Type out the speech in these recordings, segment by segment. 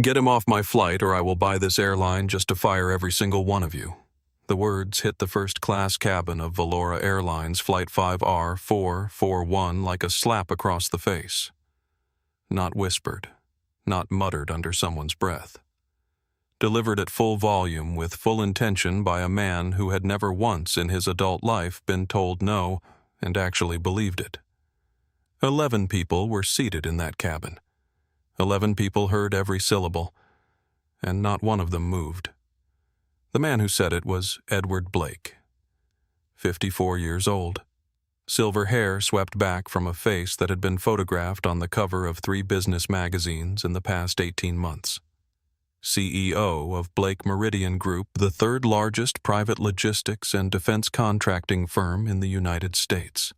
Get him off my flight or I will buy this airline just to fire every single one of you. The words hit the first-class cabin of Valora Airlines Flight 5R441 like a slap across the face. Not whispered, not muttered under someone's breath. Delivered at full volume with full intention by a man who had never once in his adult life been told no and actually believed it. 11 people were seated in that cabin. 11 people heard every syllable, and not one of them moved. The man who said it was Edward Blake, 54 years old. Silver hair swept back from a face that had been photographed on the cover of 3 business magazines in the past 18 months. CEO of Blake Meridian Group, the 3rd largest private logistics and defense contracting firm in the United States.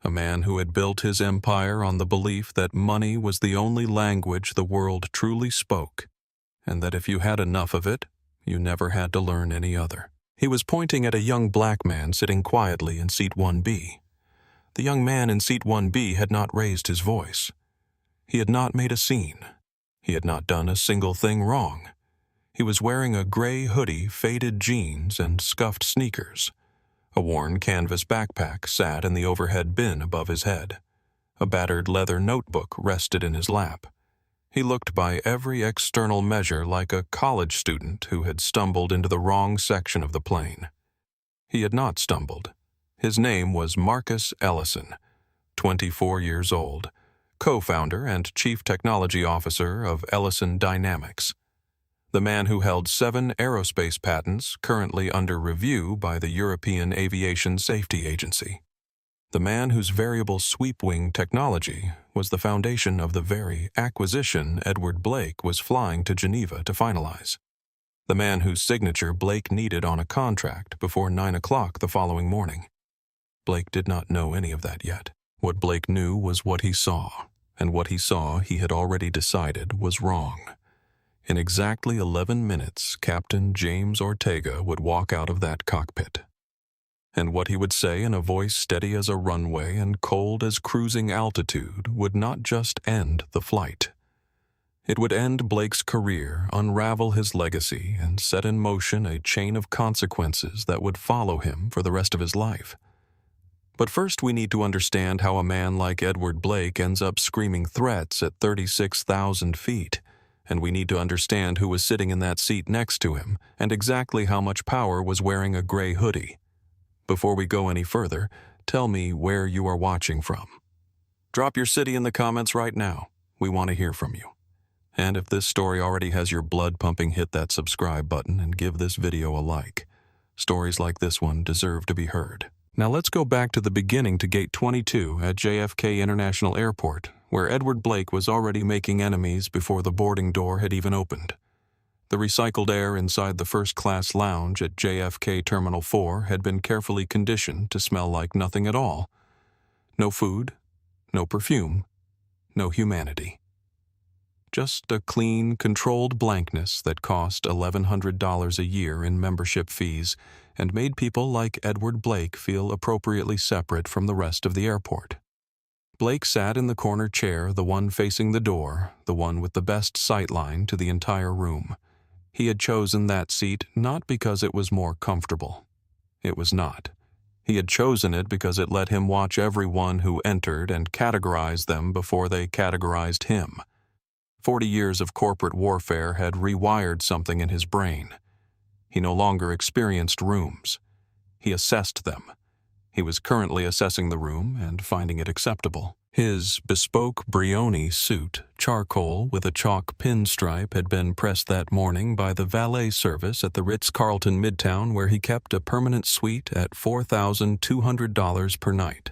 A man who had built his empire on the belief that money was the only language the world truly spoke, and that if you had enough of it, you never had to learn any other. He was pointing at a young black man sitting quietly in seat 1B. The young man in seat 1B had not raised his voice. He had not made a scene. He had not done a single thing wrong. He was wearing a gray hoodie, faded jeans, and scuffed sneakers. A worn canvas backpack sat in the overhead bin above his head. A battered leather notebook rested in his lap. He looked by every external measure like a college student who had stumbled into the wrong section of the plane. He had not stumbled. His name was Marcus Ellison, 24 years old, co-founder and chief technology officer of Ellison Dynamics. The man who held 7 aerospace patents currently under review by the European Aviation Safety Agency. The man whose variable sweep-wing technology was the foundation of the very acquisition Edward Blake was flying to Geneva to finalize. The man whose signature Blake needed on a contract before 9 o'clock the following morning. Blake did not know any of that yet. What Blake knew was what he saw, and what he saw he had already decided was wrong. In exactly 11 minutes, Captain James Ortega would walk out of that cockpit. And what he would say in a voice steady as a runway and cold as cruising altitude would not just end the flight. It would end Blake's career, unravel his legacy, and set in motion a chain of consequences that would follow him for the rest of his life. But first we need to understand how a man like Edward Blake ends up screaming threats at 36,000 feet. And we need to understand who was sitting in that seat next to him and exactly how much power was wearing a gray hoodie. Before we go any further, tell me where you are watching from. Drop your city in the comments right now. We want to hear from you. And if this story already has your blood pumping, hit that subscribe button and give this video a like. Stories like this one deserve to be heard. Now let's go back to the beginning to Gate 22 at JFK International Airport, where Edward Blake was already making enemies before the boarding door had even opened. The recycled air inside the first-class lounge at JFK Terminal 4 had been carefully conditioned to smell like nothing at all. No food, no perfume, no humanity. Just a clean, controlled blankness that cost $1,100 a year in membership fees and made people like Edward Blake feel appropriately separate from the rest of the airport. Blake sat in the corner chair, the one facing the door, the one with the best sight line to the entire room. He had chosen that seat not because it was more comfortable. It was not. He had chosen it because it let him watch everyone who entered and categorize them before they categorized him. 40 years of corporate warfare had rewired something in his brain. He no longer experienced rooms. He assessed them. He was currently assessing the room and finding it acceptable. His bespoke Brioni suit, charcoal with a chalk pinstripe, had been pressed that morning by the valet service at the Ritz-Carlton Midtown, where he kept a permanent suite at $4,200 per night.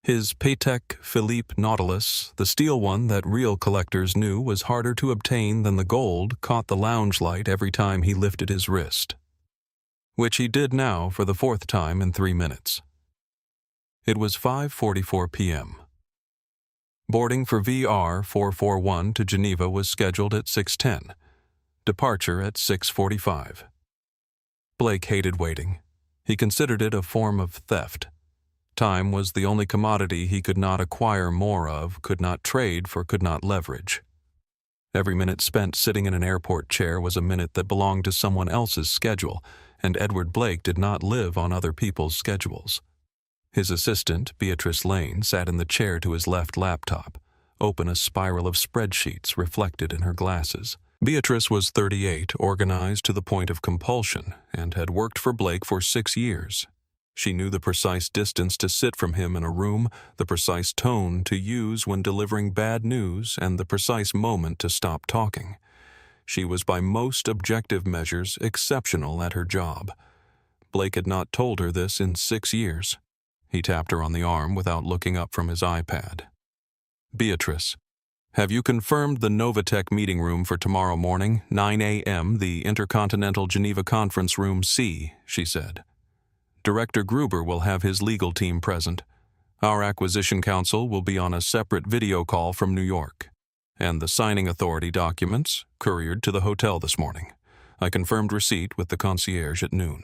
His Patek Philippe Nautilus, the steel one that real collectors knew was harder to obtain than the gold, caught the lounge light every time he lifted his wrist, which he did now for the 4th time in 3 minutes. It was 5:44 p.m. Boarding for VR 441 to Geneva was scheduled at 6:10. Departure at 6:45. Blake hated waiting. He considered it a form of theft. Time was the only commodity he could not acquire more of, could not trade for, could not leverage. Every minute spent sitting in an airport chair was a minute that belonged to someone else's schedule, and Edward Blake did not live on other people's schedules. His assistant, Beatrice Lane, sat in the chair to his left laptop, open a spiral of spreadsheets reflected in her glasses. Beatrice was 38, organized to the point of compulsion, and had worked for Blake for 6 years. She knew the precise distance to sit from him in a room, the precise tone to use when delivering bad news, and the precise moment to stop talking. She was by most objective measures exceptional at her job. Blake had not told her this in 6 years. He tapped her on the arm without looking up from his iPad. "Beatrice, have you confirmed the Novatech meeting room for tomorrow morning, 9 a.m., the Intercontinental Geneva Conference Room C?" she said. "Director Gruber will have his legal team present. Our acquisition counsel will be on a separate video call from New York. And the signing authority documents couriered to the hotel this morning. I confirmed receipt with the concierge at noon."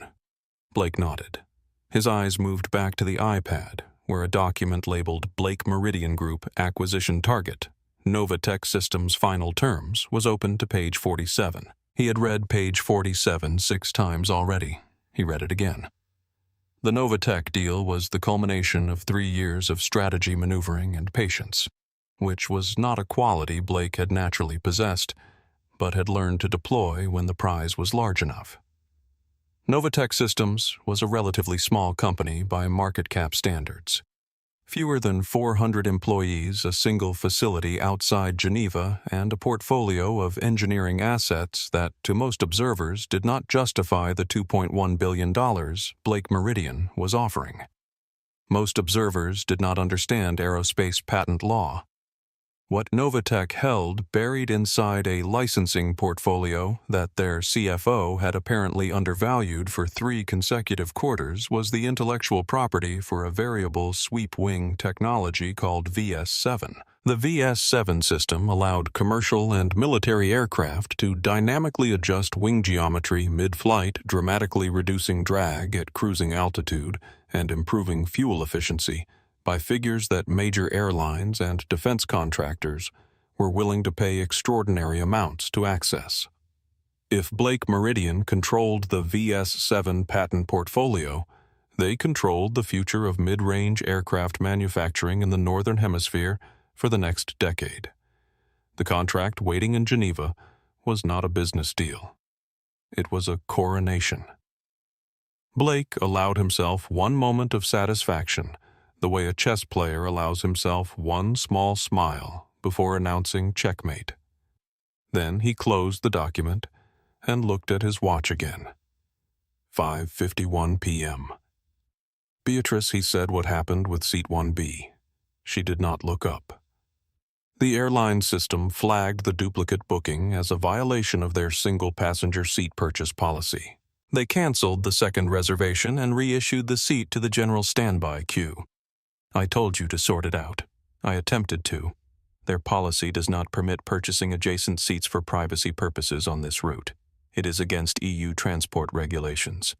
Blake nodded. His eyes moved back to the iPad, where a document labeled Blake Meridian Group Acquisition Target, Novatech Systems Final Terms, was open to page 47. He had read page 47 6 times already. He read it again. The Novatech deal was the culmination of 3 years of strategy maneuvering and patience, which was not a quality Blake had naturally possessed, but had learned to deploy when the prize was large enough. Novatech Systems was a relatively small company by market cap standards. Fewer than 400 employees, a single facility outside Geneva, and a portfolio of engineering assets that, to most observers, did not justify the $2.1 billion Blake Meridian was offering. Most observers did not understand aerospace patent law. What Novatech held buried inside a licensing portfolio that their CFO had apparently undervalued for 3 consecutive quarters was the intellectual property for a variable sweep-wing technology called VS-7. The VS-7 system allowed commercial and military aircraft to dynamically adjust wing geometry mid-flight, dramatically reducing drag at cruising altitude and improving fuel efficiency by figures that major airlines and defense contractors were willing to pay extraordinary amounts to access. If Blake Meridian controlled the VS-7 patent portfolio, they controlled the future of mid-range aircraft manufacturing in the Northern Hemisphere for the next decade. The contract waiting in Geneva was not a business deal. It was a coronation. Blake allowed himself one moment of satisfaction, the way a chess player allows himself one small smile before announcing checkmate. Then he closed the document and looked at his watch again. 5:51 p.m. "Beatrice," he said what happened with seat 1B. She did not look up. The airline system flagged the duplicate booking as a violation of their single-passenger seat purchase policy. They canceled the second reservation and reissued the seat to the general standby queue. "I told you to sort it out. I attempted to. Their policy does not permit purchasing adjacent seats for privacy purposes on this route. It is against EU transport regulations.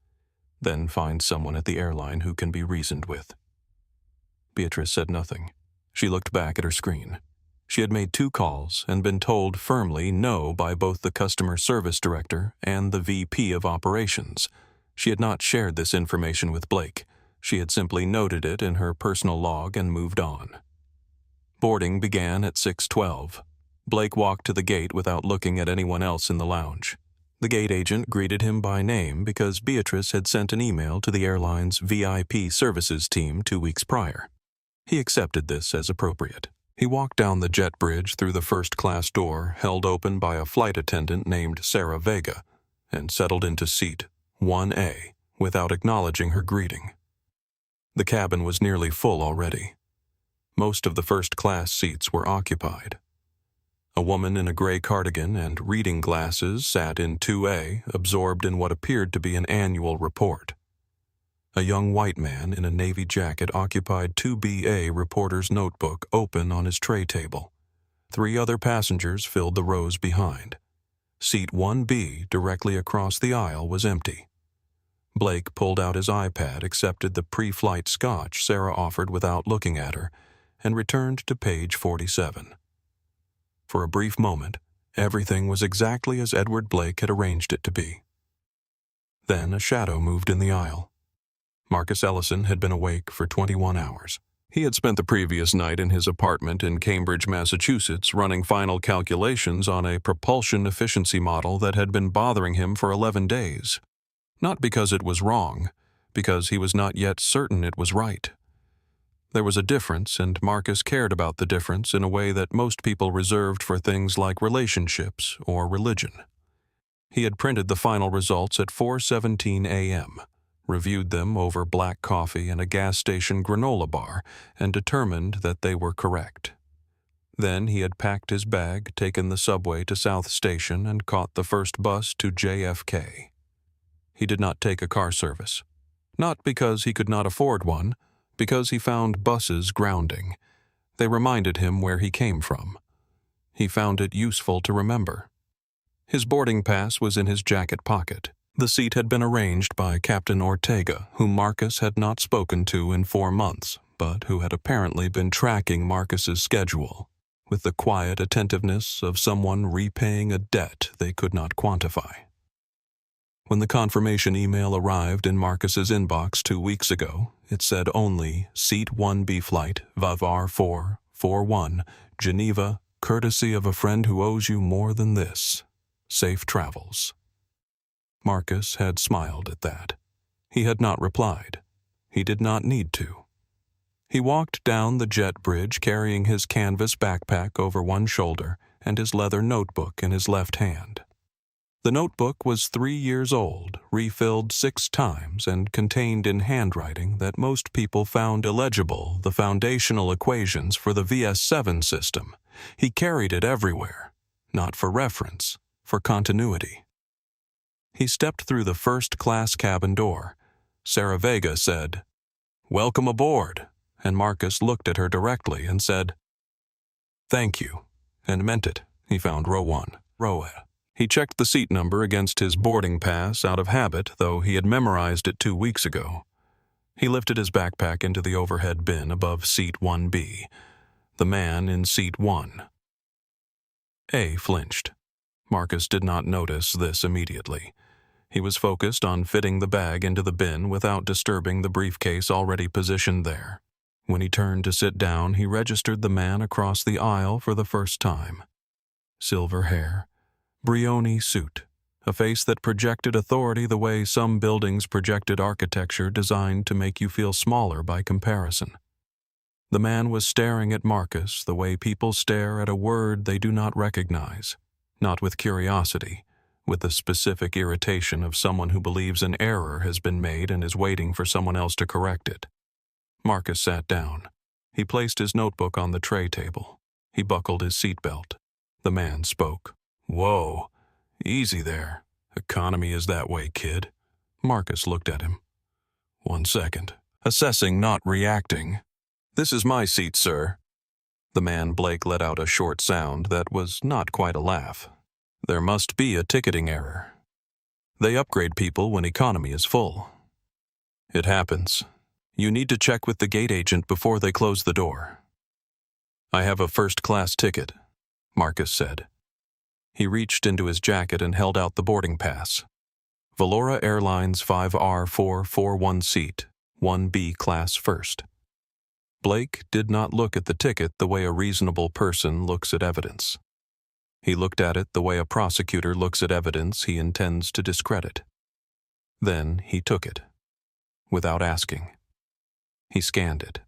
Then find someone at the airline who can be reasoned with." Beatrice said nothing. She looked back at her screen. She had made 2 calls and been told firmly no by both the customer service director and the VP of operations. She had not shared this information with Blake. She had simply noted it in her personal log and moved on. Boarding began at 6:12. Blake walked to the gate without looking at anyone else in the lounge. The gate agent greeted him by name because Beatrice had sent an email to the airline's VIP services team 2 weeks prior. He accepted this as appropriate. He walked down the jet bridge through the first-class door held open by a flight attendant named Sarah Vega and settled into seat 1A without acknowledging her greeting. The cabin was nearly full already. Most of the first-class seats were occupied. A woman in a gray cardigan and reading glasses sat in 2A, absorbed in what appeared to be an annual report. A young white man in a navy jacket occupied 2BA reporter's notebook open on his tray table. 3 other passengers filled the rows behind. Seat 1B, directly across the aisle, was empty. Blake pulled out his iPad, accepted the pre-flight scotch Sarah offered without looking at her, and returned to page 47. For a brief moment, Everything was exactly as Edward Blake had arranged it to be. Then a shadow moved in the aisle. Marcus Ellison had been awake for 21 hours. He had spent the previous night in his apartment in Cambridge, Massachusetts, running final calculations on a propulsion efficiency model that had been bothering him for 11 days. Not because it was wrong, because he was not yet certain it was right. There was a difference, and Marcus cared about the difference in a way that most people reserved for things like relationships or religion. He had printed the final results at 4:17 a.m., reviewed them over black coffee and a gas station granola bar, and determined that they were correct. Then he had packed his bag, taken the subway to South Station, and caught the first bus to JFK. He did not take a car service. Not because he could not afford one, because he found buses grounding. They reminded him where he came from. He found it useful to remember. His boarding pass was in his jacket pocket. The seat had been arranged by Captain Ortega, whom Marcus had not spoken to in 4 months, but who had apparently been tracking Marcus's schedule, with the quiet attentiveness of someone repaying a debt they could not quantify. When the confirmation email arrived in Marcus's inbox 2 weeks ago, it said only Seat 1B Flight, Vavar 441, Geneva, courtesy of a friend who owes you more than this. Safe travels. Marcus had smiled at that. He had not replied. He did not need to. He walked down the jet bridge carrying his canvas backpack over one shoulder and his leather notebook in his left hand. The notebook was 3 years old, refilled 6 times, and contained in handwriting that most people found illegible the foundational equations for the VS7 system. He carried it everywhere, not for reference, for continuity. He stepped through the first-class cabin door. Sarah Vega said, "Welcome aboard," and Marcus looked at her directly and said, "Thank you," and meant it. He found row 1, row A. He checked the seat number against his boarding pass out of habit, though he had memorized it 2 weeks ago. He lifted his backpack into the overhead bin above seat 1B. The man in seat 1. A flinched. Marcus did not notice this immediately. He was focused on fitting the bag into the bin without disturbing the briefcase already positioned there. When he turned to sit down, he registered the man across the aisle for the first time. Silver hair, Brioni suit, a face that projected authority the way some buildings projected architecture designed to make you feel smaller by comparison. The man was staring at Marcus the way people stare at a word they do not recognize, not with curiosity, with the specific irritation of someone who believes an error has been made and is waiting for someone else to correct it. Marcus sat down. He placed his notebook on the tray table. He buckled his seatbelt. The man spoke. "Whoa, easy there. Economy is that way, kid." Marcus looked at him. "1 second. Assessing, not reacting. This is my seat, sir." The man Blake let out a short sound that was not quite a laugh. "There must be a ticketing error. They upgrade people when economy is full. It happens. You need to check with the gate agent before they close the door." "I have a first-class ticket," Marcus said. He reached into his jacket and held out the boarding pass. Valora Airlines 5R441 seat, 1B class first. Blake did not look at the ticket the way a reasonable person looks at evidence. He looked at it the way a prosecutor looks at evidence he intends to discredit. Then he took it, without asking. He scanned it.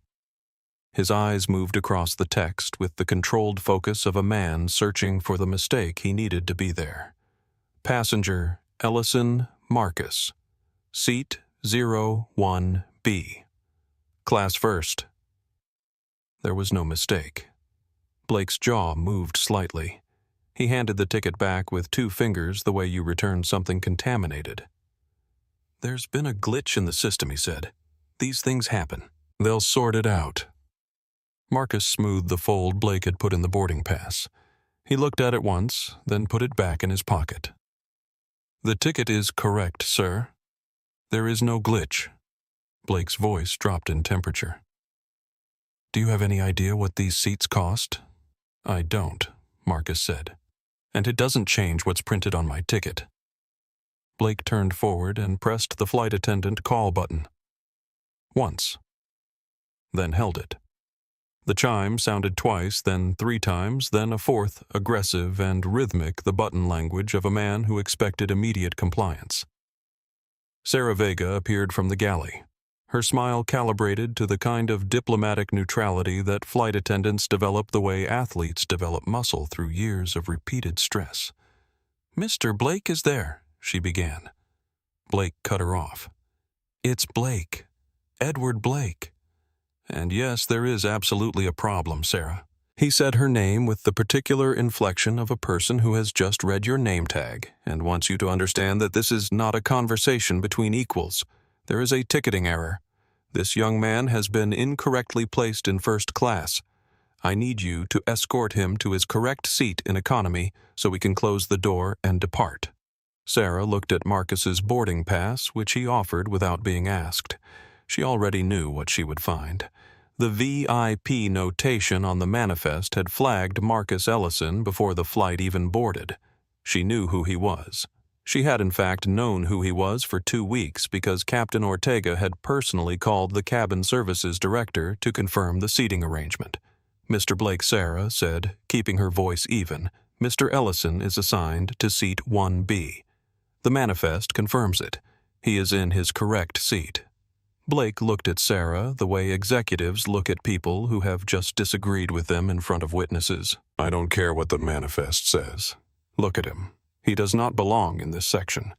His eyes moved across the text with the controlled focus of a man searching for the mistake he needed to be there. Passenger Ellison Marcus. Seat 01B. Class first. There was no mistake. Blake's jaw moved slightly. He handed the ticket back with 2 fingers the way you return something contaminated. "There's been a glitch in the system," he said. "These things happen. They'll sort it out." Marcus smoothed the fold Blake had put in the boarding pass. He looked at it once, then put it back in his pocket. "The ticket is correct, sir. There is no glitch." Blake's voice dropped in temperature. "Do you have any idea what these seats cost?" "I don't," Marcus said. And it doesn't change what's printed on my ticket. Blake turned forward and pressed the flight attendant call button. Once. Then held it. The chime sounded twice, then 3 times, then a fourth, aggressive and rhythmic, the button language of a man who expected immediate compliance. Sarah Vega appeared from the galley, her smile calibrated to the kind of diplomatic neutrality that flight attendants develop the way athletes develop muscle through years of repeated stress. "Mr. Blake is there," she began. Blake cut her off. "It's Blake. Edward Blake. And yes, there is absolutely a problem, Sarah." He said her name with the particular inflection of a person who has just read your name tag and wants you to understand that this is not a conversation between equals. There is a ticketing error. This young man has been incorrectly placed in first class. I need you to escort him to his correct seat in economy so we can close the door and depart. Sarah looked at Marcus's boarding pass, which he offered without being asked. She already knew what she would find. The VIP notation on the manifest had flagged Marcus Ellison before the flight even boarded. She knew who he was. She had in fact known who he was for 2 weeks because Captain Ortega had personally called the cabin services director to confirm the seating arrangement. "Mr. Blake," Sarah said, keeping her voice even, "Mr. Ellison is assigned to seat 1B. The manifest confirms it. He is in his correct seat." Blake looked at Sarah the way executives look at people who have just disagreed with them in front of witnesses. "I don't care what the manifest says. Look at him. He does not belong in this section.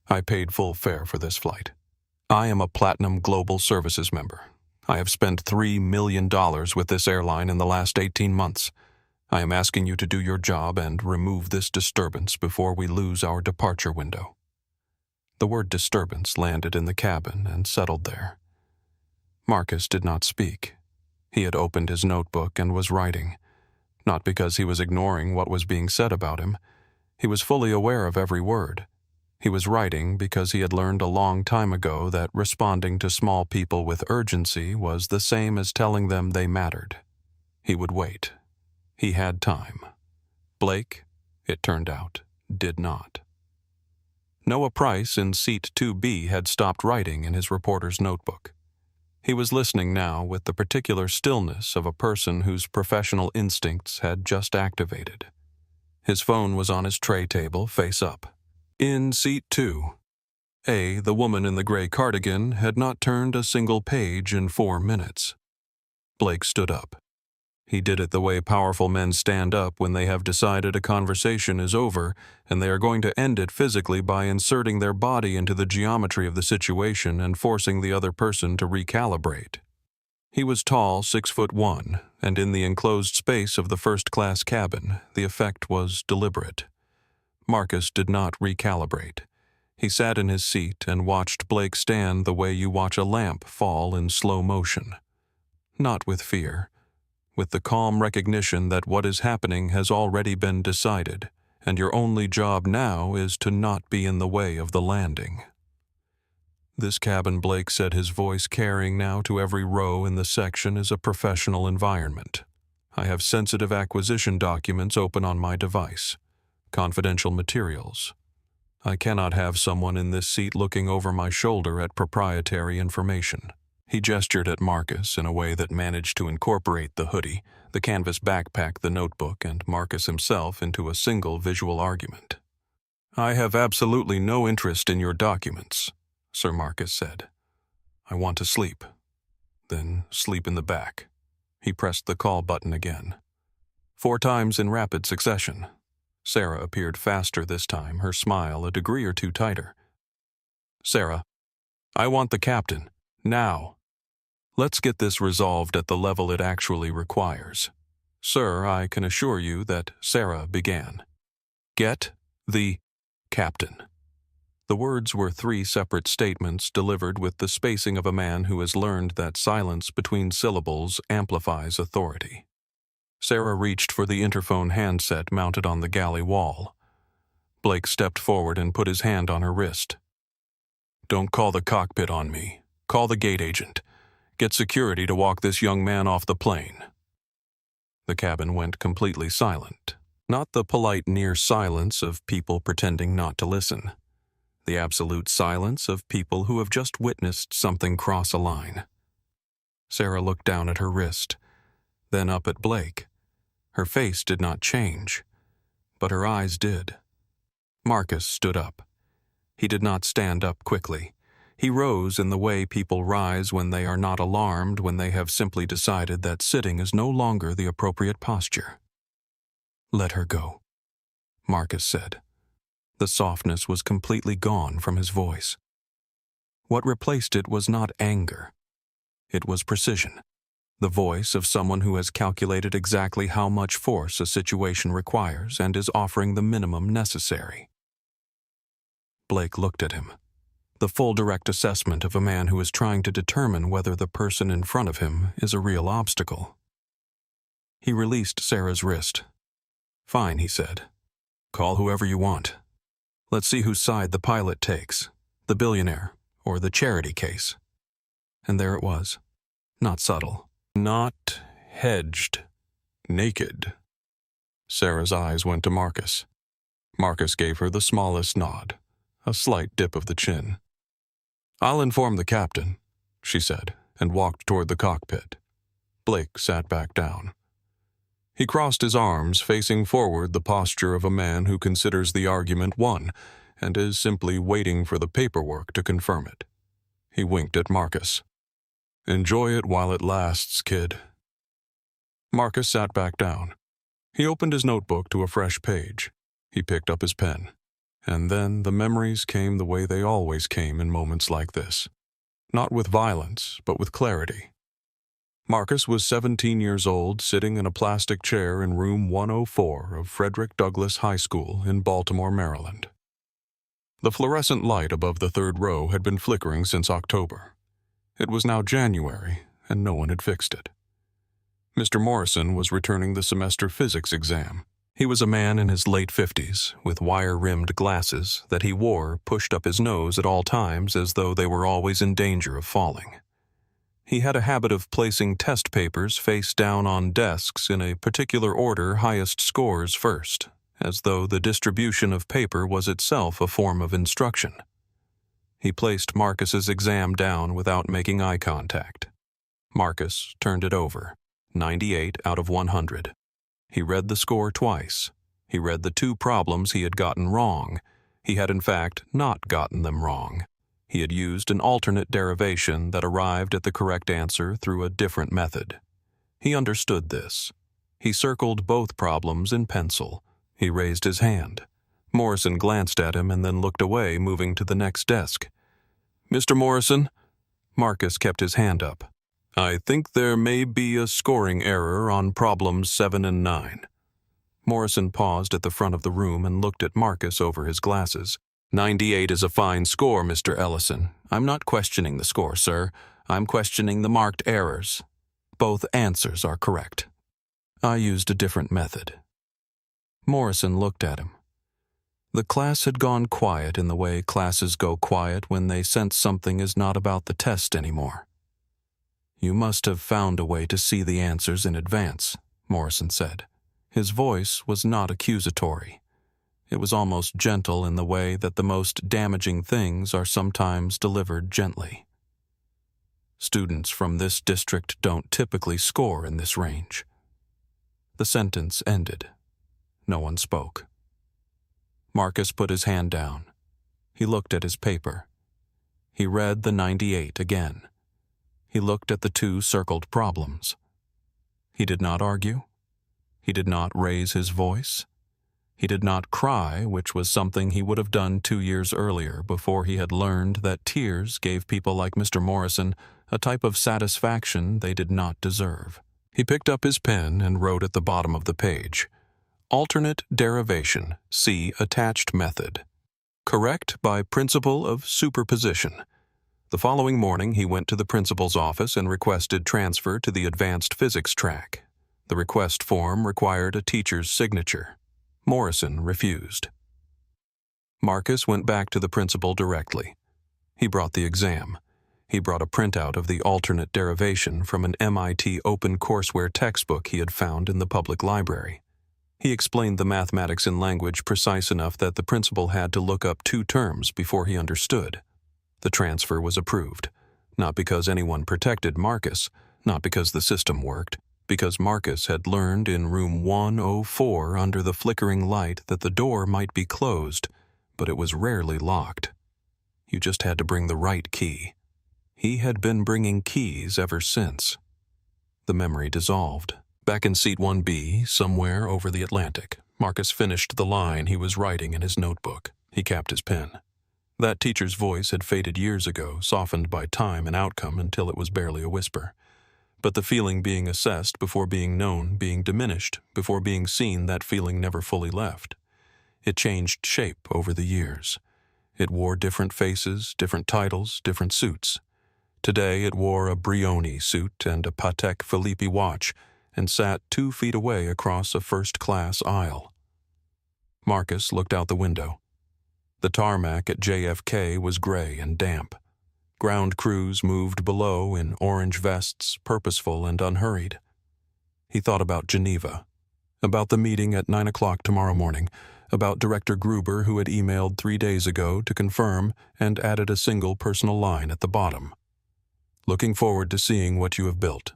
I paid full fare for this flight. I am a Platinum Global Services member. I have spent $3 million with this airline in the last 18 months. I am asking you to do your job and remove this disturbance before we lose our departure window." The word disturbance landed in the cabin and settled there. Marcus did not speak. He had opened his notebook and was writing, not because he was ignoring what was being said about him. He was fully aware of every word. He was writing because he had learned a long time ago that responding to small people with urgency was the same as telling them they mattered. He would wait. He had time. Blake, it turned out, did not. Noah Price in seat 2B had stopped writing in his reporter's notebook. He was listening now with the particular stillness of a person whose professional instincts had just activated. His phone was on his tray table, face up. In seat 2, A, the woman in the gray cardigan, had not turned a single page in 4 minutes. Blake stood up. He did it the way powerful men stand up when they have decided a conversation is over and they are going to end it physically by inserting their body into the geometry of the situation and forcing the other person to recalibrate. He was tall, 6'1", and in the enclosed space of the first-class cabin, the effect was deliberate. Marcus did not recalibrate. He sat in his seat and watched Blake stand the way you watch a lamp fall in slow motion. Not with fear, with the calm recognition that what is happening has already been decided, and your only job now is to not be in the way of the landing. This cabin, Blake said, his voice carrying now to every row in the section, is a professional environment. I have sensitive acquisition documents open on my device. Confidential materials. I cannot have someone in this seat looking over my shoulder at proprietary information. He gestured at Marcus in a way that managed to incorporate the hoodie, the canvas backpack, the notebook, and Marcus himself into a single visual argument. "I have absolutely no interest in your documents," Sir Marcus said. "I want to sleep." "Then sleep in the back." He pressed the call button again. 4 times in rapid succession. Sarah appeared faster this time, her smile a degree or 2 tighter. "Sarah, I want the captain. Now. Let's get this resolved at the level it actually requires." "Sir, I can assure you that," Sarah began. "Get the captain." The words were 3 separate statements delivered with the spacing of a man who has learned that silence between syllables amplifies authority. Sarah reached for the interphone handset mounted on the galley wall. Blake stepped forward and put his hand on her wrist. "Don't call the cockpit on me. Call the gate agent. Get security to walk this young man off the plane." The cabin went completely silent. Not the polite near silence of people pretending not to listen. The absolute silence of people who have just witnessed something cross a line. Sarah looked down at her wrist, then up at Blake. Her face did not change, but her eyes did. Marcus stood up. He did not stand up quickly. He rose in the way people rise when they are not alarmed, when they have simply decided that sitting is no longer the appropriate posture. "Let her go," Marcus said. The softness was completely gone from his voice. What replaced it was not anger. It was precision. The voice of someone who has calculated exactly how much force a situation requires and is offering the minimum necessary. Blake looked at him. The full direct assessment of a man who is trying to determine whether the person in front of him is a real obstacle. He released Sarah's wrist. "Fine," he said. "Call whoever you want. Let's see whose side the pilot takes, the billionaire or the charity case." And there it was. Not subtle. Not hedged. Naked. Sarah's eyes went to Marcus. Marcus gave her the smallest nod, a slight dip of the chin. "I'll inform the captain," she said, and walked toward the cockpit. Blake sat back down. He crossed his arms, facing forward, the posture of a man who considers the argument won and is simply waiting for the paperwork to confirm it. He winked at Marcus. "Enjoy it while it lasts, kid." Marcus sat back down. He opened his notebook to a fresh page. He picked up his pen. And then the memories came the way they always came in moments like this. Not with violence, but with clarity. Marcus was 17 years old, sitting in a plastic chair in room 104 of Frederick Douglass High School in Baltimore, Maryland. The fluorescent light above the third row had been flickering since October. It was now January, and no one had fixed it. Mr. Morrison was returning the semester physics exam. He was a man in his late 50s, with wire-rimmed glasses that he wore pushed up his nose at all times as though they were always in danger of falling. He had a habit of placing test papers face down on desks in a particular order, highest scores first, as though the distribution of paper was itself a form of instruction. He placed Marcus's exam down without making eye contact. Marcus turned it over, 98 out of 100. He read the score twice. He read the two problems he had gotten wrong. He had in fact not gotten them wrong. He had used an alternate derivation that arrived at the correct answer through a different method. He understood this. He circled both problems in pencil. He raised his hand. Morrison glanced at him and then looked away, moving to the next desk. "Mr. Morrison?" Marcus kept his hand up. "I think there may be a scoring error on problems 7 and 9. Morrison paused at the front of the room and looked at Marcus over his glasses. 98 is a fine score, Mr. Ellison. I'm not questioning the score, sir. I'm questioning the marked errors. Both answers are correct. I used a different method." Morrison looked at him. The class had gone quiet in the way classes go quiet when they sense something is not about the test anymore. "You must have found a way to see the answers in advance," Morrison said. His voice was not accusatory. It was almost gentle in the way that the most damaging things are sometimes delivered gently. "Students from this district don't typically score in this range." The sentence ended. No one spoke. Marcus put his hand down. He looked at his paper. He read the 98 again. He looked at the two circled problems. He did not argue. He did not raise his voice. He did not cry, which was something he would have done 2 years earlier before he had learned that tears gave people like Mr. Morrison a type of satisfaction they did not deserve. He picked up his pen and wrote at the bottom of the page, "Alternate derivation, see attached method. Correct by principle of superposition." The following morning he went to the principal's office and requested transfer to the advanced physics track. The request form required a teacher's signature. Morrison refused. Marcus went back to the principal directly. He brought the exam. He brought a printout of the alternate derivation from an MIT open courseware textbook he had found in the public library. He explained the mathematics in language precise enough that the principal had to look up 2 terms before he understood. The transfer was approved, not because anyone protected Marcus, not because the system worked, because Marcus had learned in room 104 under the flickering light that the door might be closed, but it was rarely locked. You just had to bring the right key. He had been bringing keys ever since. The memory dissolved. Back in seat 1B, somewhere over the Atlantic, Marcus finished the line he was writing in his notebook. He capped his pen. That teacher's voice had faded years ago, softened by time and outcome until it was barely a whisper. But the feeling being assessed before being known, being diminished, before being seen, that feeling never fully left. It changed shape over the years. It wore different faces, different titles, different suits. Today it wore a Brioni suit and a Patek Philippe watch and sat 2 feet away across a first-class aisle. Marcus looked out the window. The tarmac at JFK was gray and damp. Ground crews moved below in orange vests, purposeful and unhurried. He thought about Geneva, about the meeting at 9 o'clock tomorrow morning, about Director Gruber who had emailed 3 days ago to confirm and added a single personal line at the bottom. Looking forward to seeing what you have built.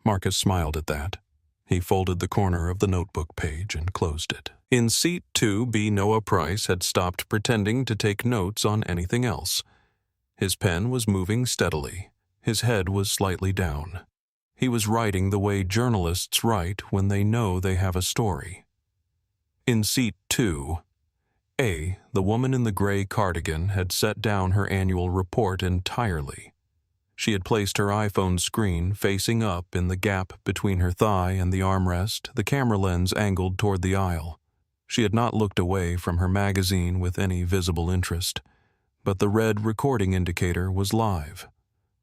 Marcus smiled at that. He folded the corner of the notebook page and closed it. In seat 2B, Noah Price had stopped pretending to take notes on anything else. His pen was moving steadily. His head was slightly down. He was writing the way journalists write when they know they have a story. In seat 2A, the woman in the gray cardigan had set down her annual report entirely. She had placed her iPhone screen facing up in the gap between her thigh and the armrest, the camera lens angled toward the aisle. She had not looked away from her magazine with any visible interest, but the red recording indicator was live.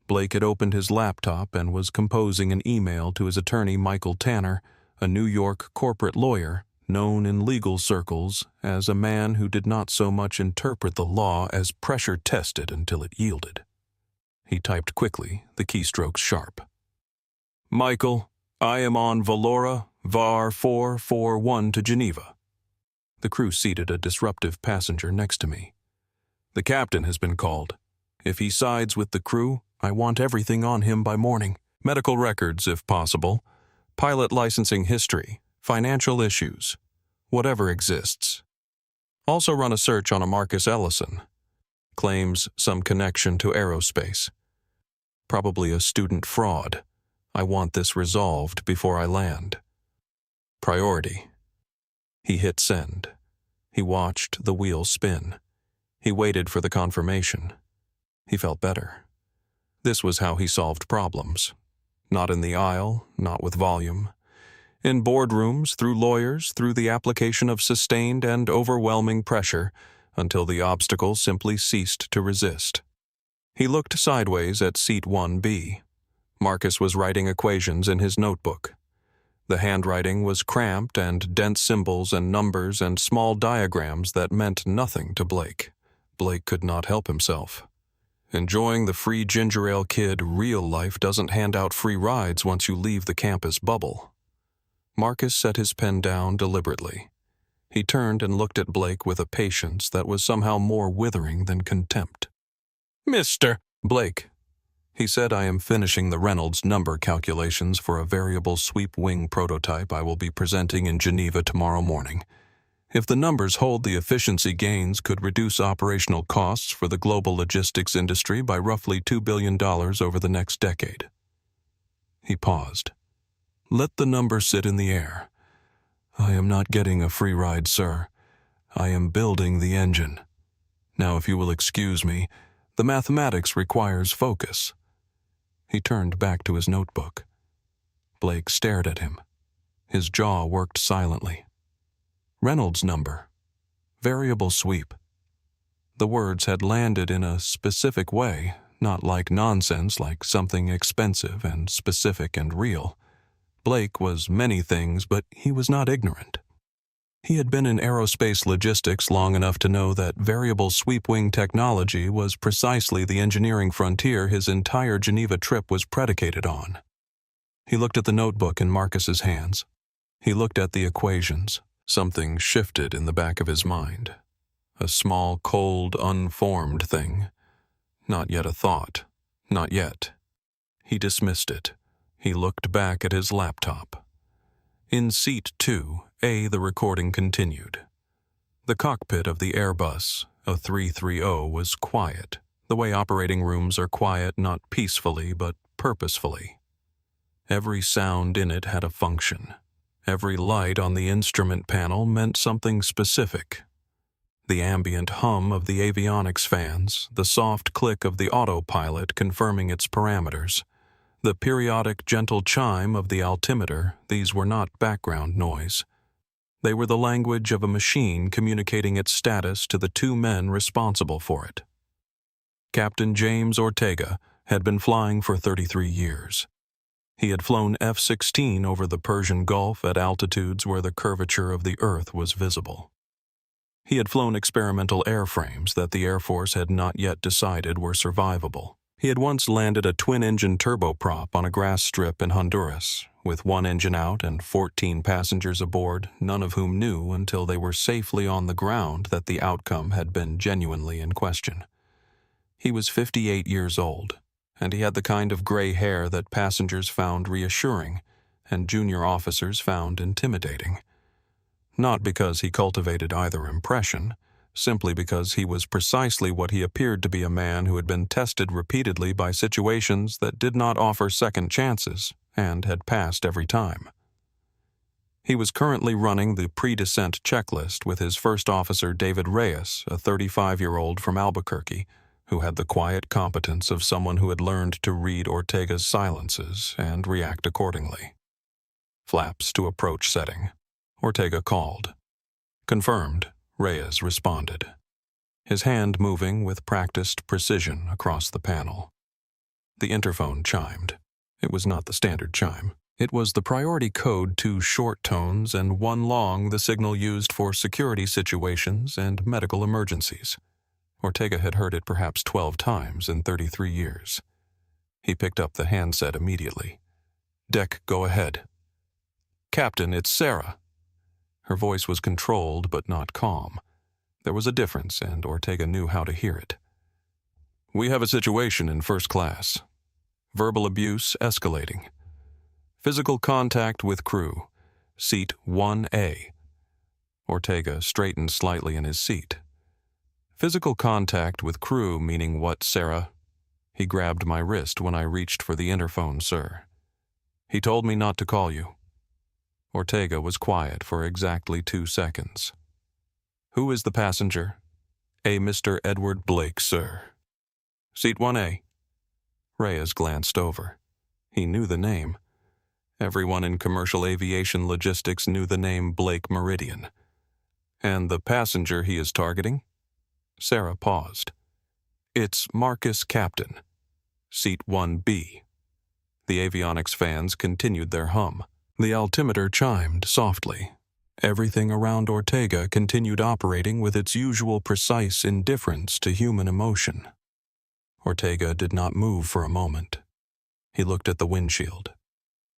Blake had opened his laptop and was composing an email to his attorney Michael Tanner, a New York corporate lawyer, known in legal circles as a man who did not so much interpret the law as pressure-tested until it yielded. He typed quickly, the keystrokes sharp. Michael, I am on Valora, VAR 441 to Geneva. The crew seated a disruptive passenger next to me. The captain has been called. If he sides with the crew, I want everything on him by morning. Medical records, if possible. Pilot licensing history. Financial issues. Whatever exists. Also run a search on a Marcus Ellison. Claims some connection to aerospace. Probably a student fraud. I want this resolved before I land. Priority. He hit send. He watched the wheel spin. He waited for the confirmation. He felt better. This was how he solved problems. Not in the aisle, not with volume. In boardrooms, through lawyers, through the application of sustained and overwhelming pressure, until the obstacle simply ceased to resist. He looked sideways at seat 1B. Marcus was writing equations in his notebook. The handwriting was cramped and dense symbols and numbers and small diagrams that meant nothing to Blake. Blake could not help himself. Enjoying the free ginger ale kid, real life doesn't hand out free rides once you leave the campus bubble. Marcus set his pen down deliberately. He turned and looked at Blake with a patience that was somehow more withering than contempt. Mr. Blake, he said, I am finishing the Reynolds number calculations for a variable sweep wing prototype I will be presenting in Geneva tomorrow morning. If the numbers hold, the efficiency gains could reduce operational costs for the global logistics industry by roughly $2 billion over the next decade. He paused. Let the number sit in the air. I am not getting a free ride, sir. I am building the engine. Now, if you will excuse me, the mathematics requires focus. He turned back to his notebook. Blake stared at him. His jaw worked silently. Reynolds number. Variable sweep. The words had landed in a specific way, not like nonsense, like something expensive and specific and real. Blake was many things, but he was not ignorant. He had been in aerospace logistics long enough to know that variable sweep wing technology was precisely the engineering frontier his entire Geneva trip was predicated on. He looked at the notebook in Marcus's hands. He looked at the equations. Something shifted in the back of his mind. A small, cold, unformed thing. Not yet a thought. Not yet. He dismissed it. He looked back at his laptop. In seat 2, the recording continued. The cockpit of the Airbus, a 330, was quiet, the way operating rooms are quiet not peacefully but purposefully. Every sound in it had a function. Every light on the instrument panel meant something specific. The ambient hum of the avionics fans, the soft click of the autopilot confirming its parameters, the periodic gentle chime of the altimeter, these were not background noise. They were the language of a machine communicating its status to the two men responsible for it. Captain James Ortega had been flying for 33 years. He had flown F-16 over the Persian Gulf at altitudes where the curvature of the Earth was visible. He had flown experimental airframes that the Air Force had not yet decided were survivable. He had once landed a twin-engine turboprop on a grass strip in Honduras, with one engine out and 14 passengers aboard, none of whom knew until they were safely on the ground that the outcome had been genuinely in question. He was 58 years old, and he had the kind of gray hair that passengers found reassuring and junior officers found intimidating. Not because he cultivated either impression, simply because he was precisely what he appeared to be, a man who had been tested repeatedly by situations that did not offer second chances and had passed every time. He was currently running the pre-descent checklist with his first officer David Reyes, a 35-year-old from Albuquerque, who had the quiet competence of someone who had learned to read Ortega's silences and react accordingly. Flaps to approach setting. Ortega called. Confirmed, Reyes responded, his hand moving with practiced precision across the panel. The interphone chimed. It was not the standard chime. It was the priority code, 2 short tones and 1 long, the signal used for security situations and medical emergencies. Ortega had heard it perhaps 12 times in 33 years. He picked up the handset immediately. "Deck, go ahead." "Captain, it's Sarah." Her voice was controlled but not calm. There was a difference, and Ortega knew how to hear it. "We have a situation in first class. Verbal abuse escalating. Physical contact with crew. Seat 1A. Ortega straightened slightly in his seat. "Physical contact with crew meaning what, Sarah?" "He grabbed my wrist when I reached for the interphone, sir. He told me not to call you." Ortega was quiet for exactly 2 seconds. "Who is the passenger?" "A Mr. Edward Blake, sir." "Seat 1A." Reyes glanced over. He knew the name. Everyone in commercial aviation logistics knew the name Blake Meridian. "And the passenger he is targeting?" Sarah paused. "It's Marcus Captain. Seat 1B." The avionics fans continued their hum. The altimeter chimed softly. Everything around Ortega continued operating with its usual precise indifference to human emotion. Ortega did not move for a moment. He looked at the windshield.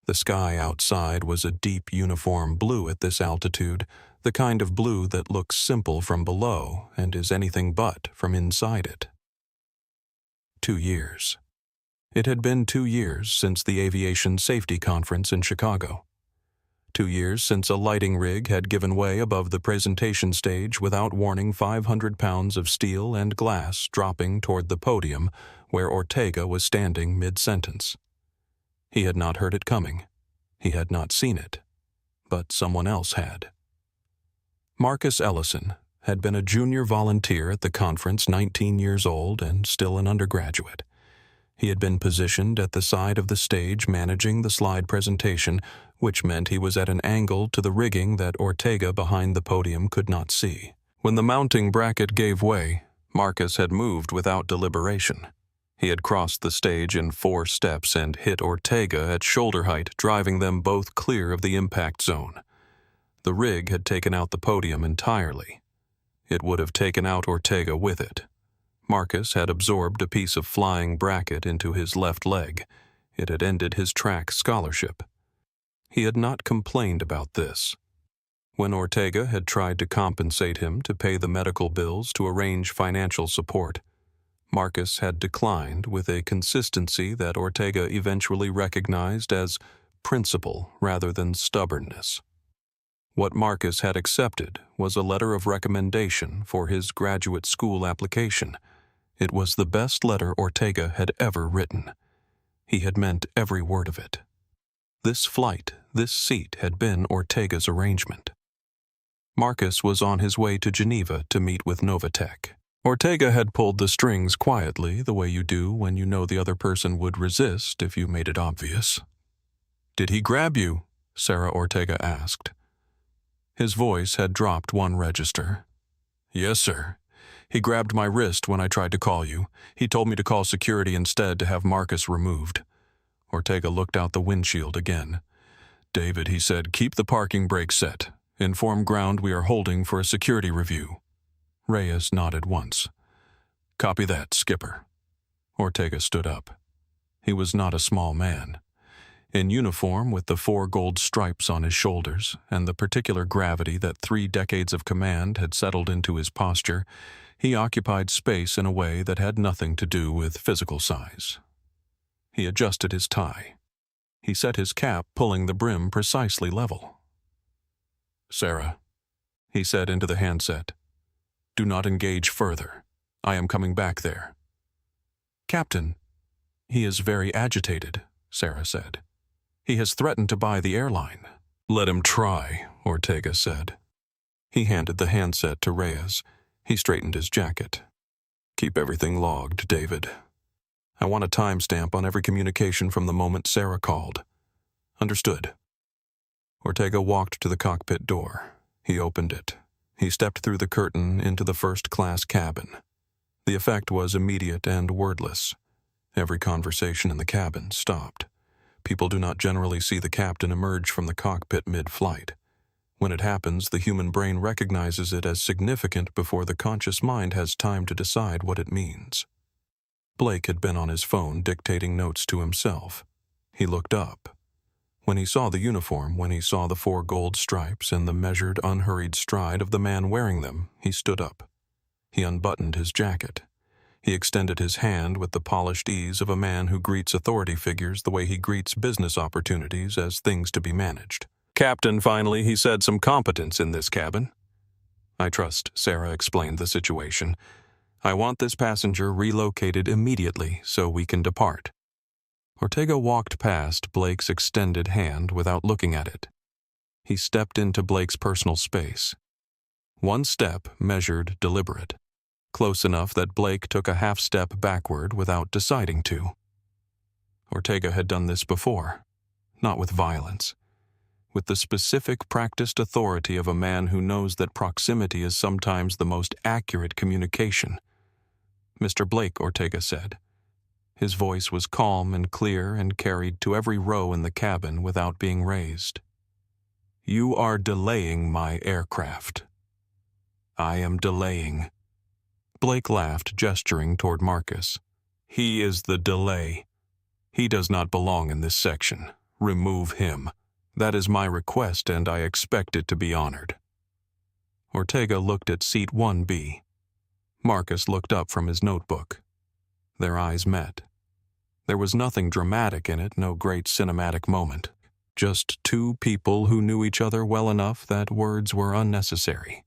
The sky outside was a deep uniform blue at this altitude, the kind of blue that looks simple from below and is anything but from inside it. 2 years. It had been 2 years since the Aviation Safety Conference in Chicago. 2 years since a lighting rig had given way above the presentation stage without warning, 500 pounds of steel and glass dropping toward the podium where Ortega was standing mid-sentence. He had not heard it coming. He had not seen it. But someone else had. Marcus Ellison had been a junior volunteer at the conference, 19 years old and still an undergraduate. He had been positioned at the side of the stage managing the slide presentation, which meant he was at an angle to the rigging that Ortega behind the podium could not see. When the mounting bracket gave way, Marcus had moved without deliberation. He had crossed the stage in 4 steps and hit Ortega at shoulder height, driving them both clear of the impact zone. The rig had taken out the podium entirely. It would have taken out Ortega with it. Marcus had absorbed a piece of flying bracket into his left leg. It had ended his track scholarship. He had not complained about this. When Ortega had tried to compensate him to pay the medical bills to arrange financial support, Marcus had declined with a consistency that Ortega eventually recognized as principle rather than stubbornness. What Marcus had accepted was a letter of recommendation for his graduate school application. It was the best letter Ortega had ever written. He had meant every word of it. This flight, this seat had been Ortega's arrangement. Marcus was on his way to Geneva to meet with Novatech. Ortega had pulled the strings quietly, the way you do when you know the other person would resist if you made it obvious. "Did he grab you?" Sarah Ortega asked. His voice had dropped one register. "Yes, sir. He grabbed my wrist when I tried to call you. He told me to call security instead to have Marcus removed." Ortega looked out the windshield again. "David," he said, "keep the parking brake set. Inform ground we are holding for a security review." Reyes nodded once. "Copy that, Skipper." Ortega stood up. He was not a small man. In uniform with the 4 gold stripes on his shoulders and the particular gravity that 3 decades of command had settled into his posture, he occupied space in a way that had nothing to do with physical size. He adjusted his tie. He set his cap, pulling the brim precisely level. "Sarah," he said into the handset, "do not engage further. I am coming back there." "Captain, he is very agitated," Sarah said. "He has threatened to buy the airline." "Let him try," Ortega said. He handed the handset to Reyes. He straightened his jacket. "Keep everything logged, David. I want a timestamp on every communication from the moment Sarah called." "Understood." Ortega walked to the cockpit door. He opened it. He stepped through the curtain into the first-class cabin. The effect was immediate and wordless. Every conversation in the cabin stopped. People do not generally see the captain emerge from the cockpit mid-flight. When it happens, the human brain recognizes it as significant before the conscious mind has time to decide what it means. Blake had been on his phone dictating notes to himself. He looked up. When he saw the uniform, when he saw the 4 gold stripes and the measured, unhurried stride of the man wearing them, he stood up. He unbuttoned his jacket. He extended his hand with the polished ease of a man who greets authority figures the way he greets business opportunities as things to be managed. "Captain, finally, he said, some competence in this cabin." "I trust," Sarah explained the situation. "I want this passenger relocated immediately so we can depart." Ortega walked past Blake's extended hand without looking at it. He stepped into Blake's personal space. One step, measured, deliberate. Close enough that Blake took a half-step backward without deciding to. Ortega had done this before, not with violence. With the specific practiced authority of a man who knows that proximity is sometimes the most accurate communication. "Mr. Blake," Ortega said. His voice was calm and clear and carried to every row in the cabin without being raised. "You are delaying my aircraft." "I am delaying." Blake laughed, gesturing toward Marcus. "He is the delay. He does not belong in this section. Remove him. That is my request, and I expect it to be honored." Ortega looked at seat 1B. Marcus looked up from his notebook. Their eyes met. There was nothing dramatic in it, no great cinematic moment. Just 2 people who knew each other well enough that words were unnecessary.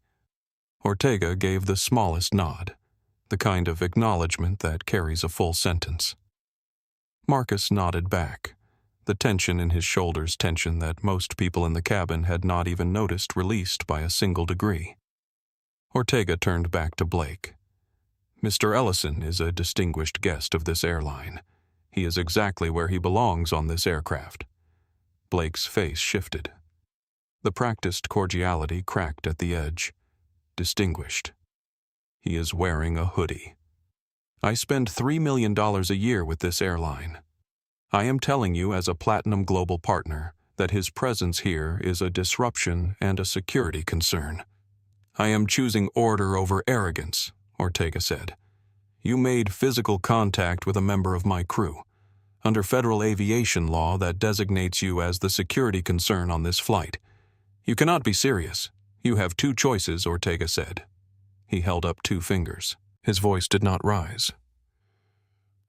Ortega gave the smallest nod, the kind of acknowledgement that carries a full sentence. Marcus nodded back, the tension in his shoulders tension that most people in the cabin had not even noticed released by a single degree. Ortega turned back to Blake. "Mr. Ellison is a distinguished guest of this airline. He is exactly where he belongs on this aircraft." Blake's face shifted. The practiced cordiality cracked at the edge. Distinguished. He is wearing a hoodie. "I spend $3 million a year with this airline. I am telling you as a Platinum Global partner that his presence here is a disruption and a security concern. I am choosing order over arrogance," Ortega said. "You made physical contact with a member of my crew. Under federal aviation law that designates you as the security concern on this flight. You cannot be serious. You have two choices, Ortega said. He held up two fingers. His voice did not rise.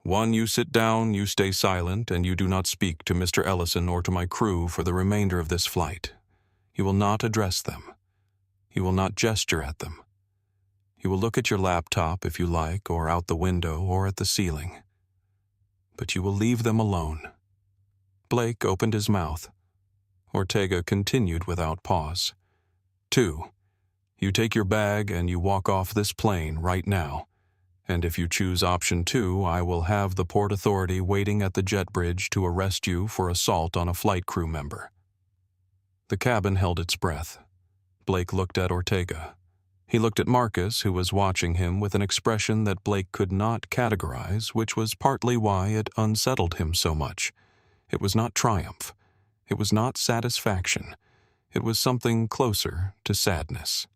One, you sit down, you stay silent, and you do not speak to Mr. Ellison or to my crew for the remainder of this flight. You will not address them. You will not gesture at them. You will look at your laptop if you like, or out the window, or at the ceiling. But you will leave them alone. Blake opened his mouth. Ortega continued without pause. 2. You take your bag and you walk off this plane right now. And if you choose option 2, I will have the Port Authority waiting at the jet bridge to arrest you for assault on a flight crew member. The cabin held its breath. Blake looked at Ortega. He looked at Marcus, who was watching him with an expression that Blake could not categorize, which was partly why it unsettled him so much. It was not triumph. It was not satisfaction. It was something closer to sadness.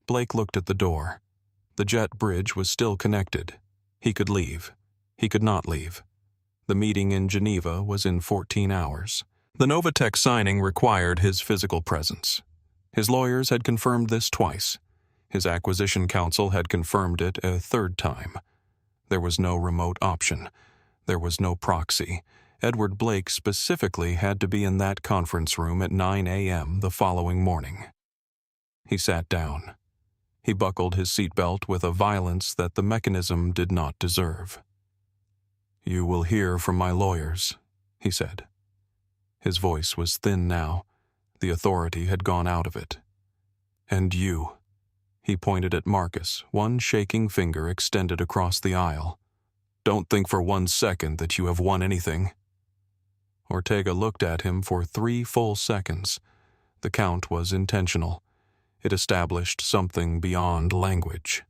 Blake looked at the door. The jet bridge was still connected. He could leave. He could not leave. The meeting in Geneva was in 14 hours. The Novatech signing required his physical presence. His lawyers had confirmed this twice. His acquisition counsel had confirmed it a third time. There was no remote option. There was no proxy. Edward Blake specifically had to be in that conference room at 9 a.m. the following morning. He sat down. He buckled his seatbelt with a violence that the mechanism did not deserve. "You will hear from my lawyers," he said. His voice was thin now. The authority had gone out of it. "And you." He pointed at Marcus, one shaking finger extended across the aisle. "Don't think for 1 second that you have won anything." Ortega looked at him for 3 full seconds. The count was intentional. It established something beyond language.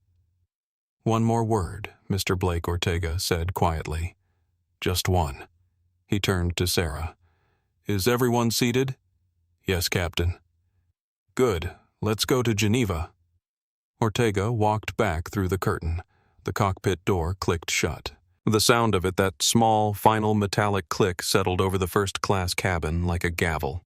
"One more word," Mr. Blake Ortega said quietly. "Just one." He turned to Sarah. "Is everyone seated?" "Yes, Captain." "Good. Let's go to Geneva." Ortega walked back through the curtain. The cockpit door clicked shut. The sound of it, that small, final metallic click, settled over the first-class cabin like a gavel.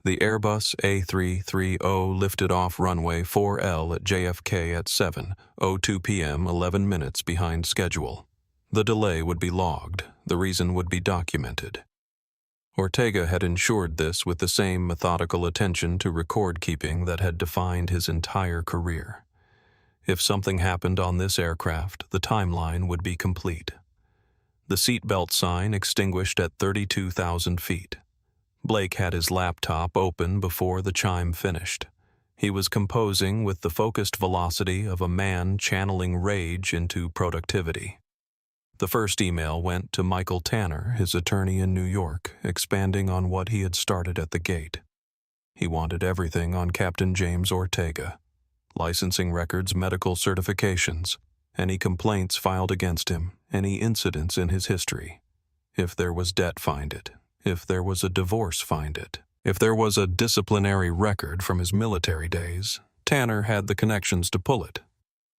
The Airbus A330 lifted off runway 4L at JFK at 7:02 p.m., 11 minutes behind schedule. The delay would be logged. The reason would be documented. Ortega had ensured this with the same methodical attention to record-keeping that had defined his entire career. If something happened on this aircraft, the timeline would be complete. The seatbelt sign extinguished at 32,000 feet. Blake had his laptop open before the chime finished. He was composing with the focused velocity of a man channeling rage into productivity. The first email went to Michael Tanner, his attorney in New York, expanding on what he had started at the gate. He wanted everything on Captain James Ortega. Licensing records, medical certifications, any complaints filed against him, any incidents in his history. If there was debt, find it. If there was a divorce, find it. If there was a disciplinary record from his military days, Tanner had the connections to pull it.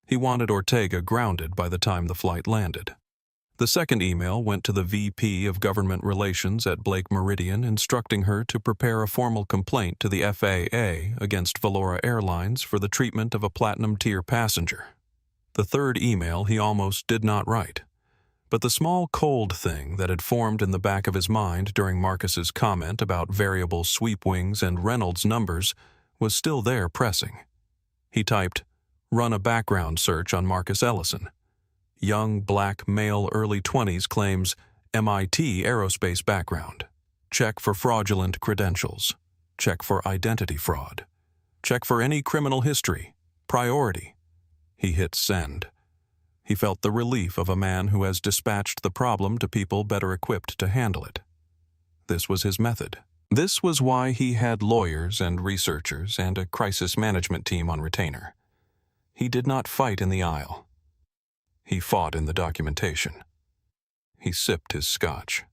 He wanted Ortega grounded by the time the flight landed. The second email went to the VP of Government Relations at Blake Meridian, instructing her to prepare a formal complaint to the FAA against Valora Airlines for the treatment of a platinum-tier passenger. The third email he almost did not write. But the small cold thing that had formed in the back of his mind during Marcus's comment about variable sweep wings and Reynolds numbers was still there pressing. He typed, "Run a background search on Marcus Ellison. Young, black, male, early 20s, claims MIT aerospace background. Check for fraudulent credentials. Check for identity fraud. Check for any criminal history. Priority." He hit send. He felt the relief of a man who has dispatched the problem to people better equipped to handle it. This was his method. This was why he had lawyers and researchers and a crisis management team on retainer. He did not fight in the aisle. He fought in the documentation. He sipped his scotch.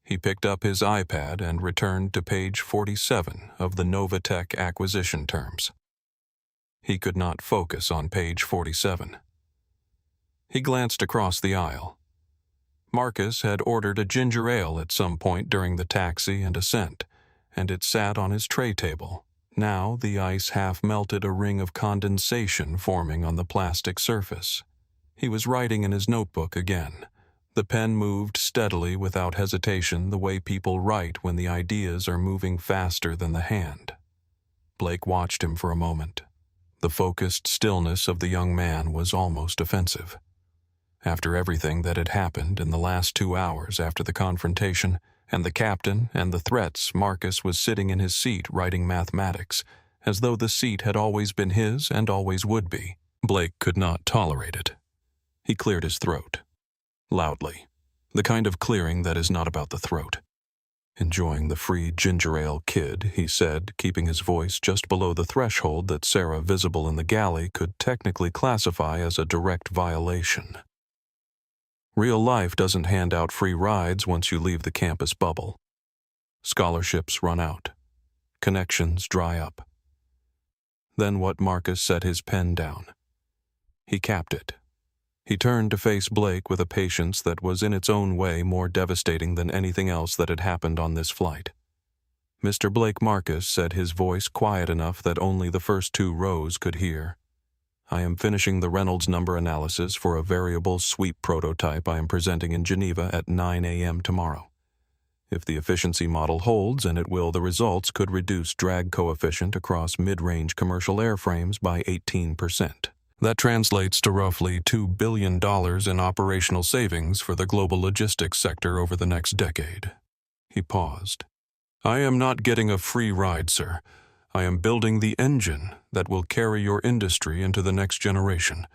He picked up his iPad and returned to page 47 of the Novatech acquisition terms. He could not focus on page 47. He glanced across the aisle. Marcus had ordered a ginger ale at some point during the taxi and ascent, and it sat on his tray table. Now the ice half-melted, a ring of condensation forming on the plastic surface. He was writing in his notebook again. The pen moved steadily without hesitation, the way people write when the ideas are moving faster than the hand. Blake watched him for a moment. The focused stillness of the young man was almost offensive. After everything that had happened in the last 2 hours after the confrontation, and the captain and the threats, Marcus was sitting in his seat writing mathematics, as though the seat had always been his and always would be. Blake could not tolerate it. He cleared his throat. Loudly. The kind of clearing that is not about the throat. Enjoying the free ginger ale, kid, he said, keeping his voice just below the threshold that Sarah, visible in the galley, could technically classify as a direct violation. Real life doesn't hand out free rides once you leave the campus bubble. Scholarships run out. Connections dry up. Then what Marcus set his pen down. He capped it. He turned to face Blake with a patience that was in its own way more devastating than anything else that had happened on this flight. Mr. Blake Marcus said, his voice quiet enough that only the first 2 rows could hear. I am finishing the Reynolds number analysis for a variable sweep prototype I am presenting in Geneva at 9 a.m. tomorrow. If the efficiency model holds, and it will, the results could reduce drag coefficient across mid-range commercial airframes by 18%. That translates to roughly $2 billion in operational savings for the global logistics sector over the next decade. He paused. I am not getting a free ride, sir. I am building the engine that will carry your industry into the next generation.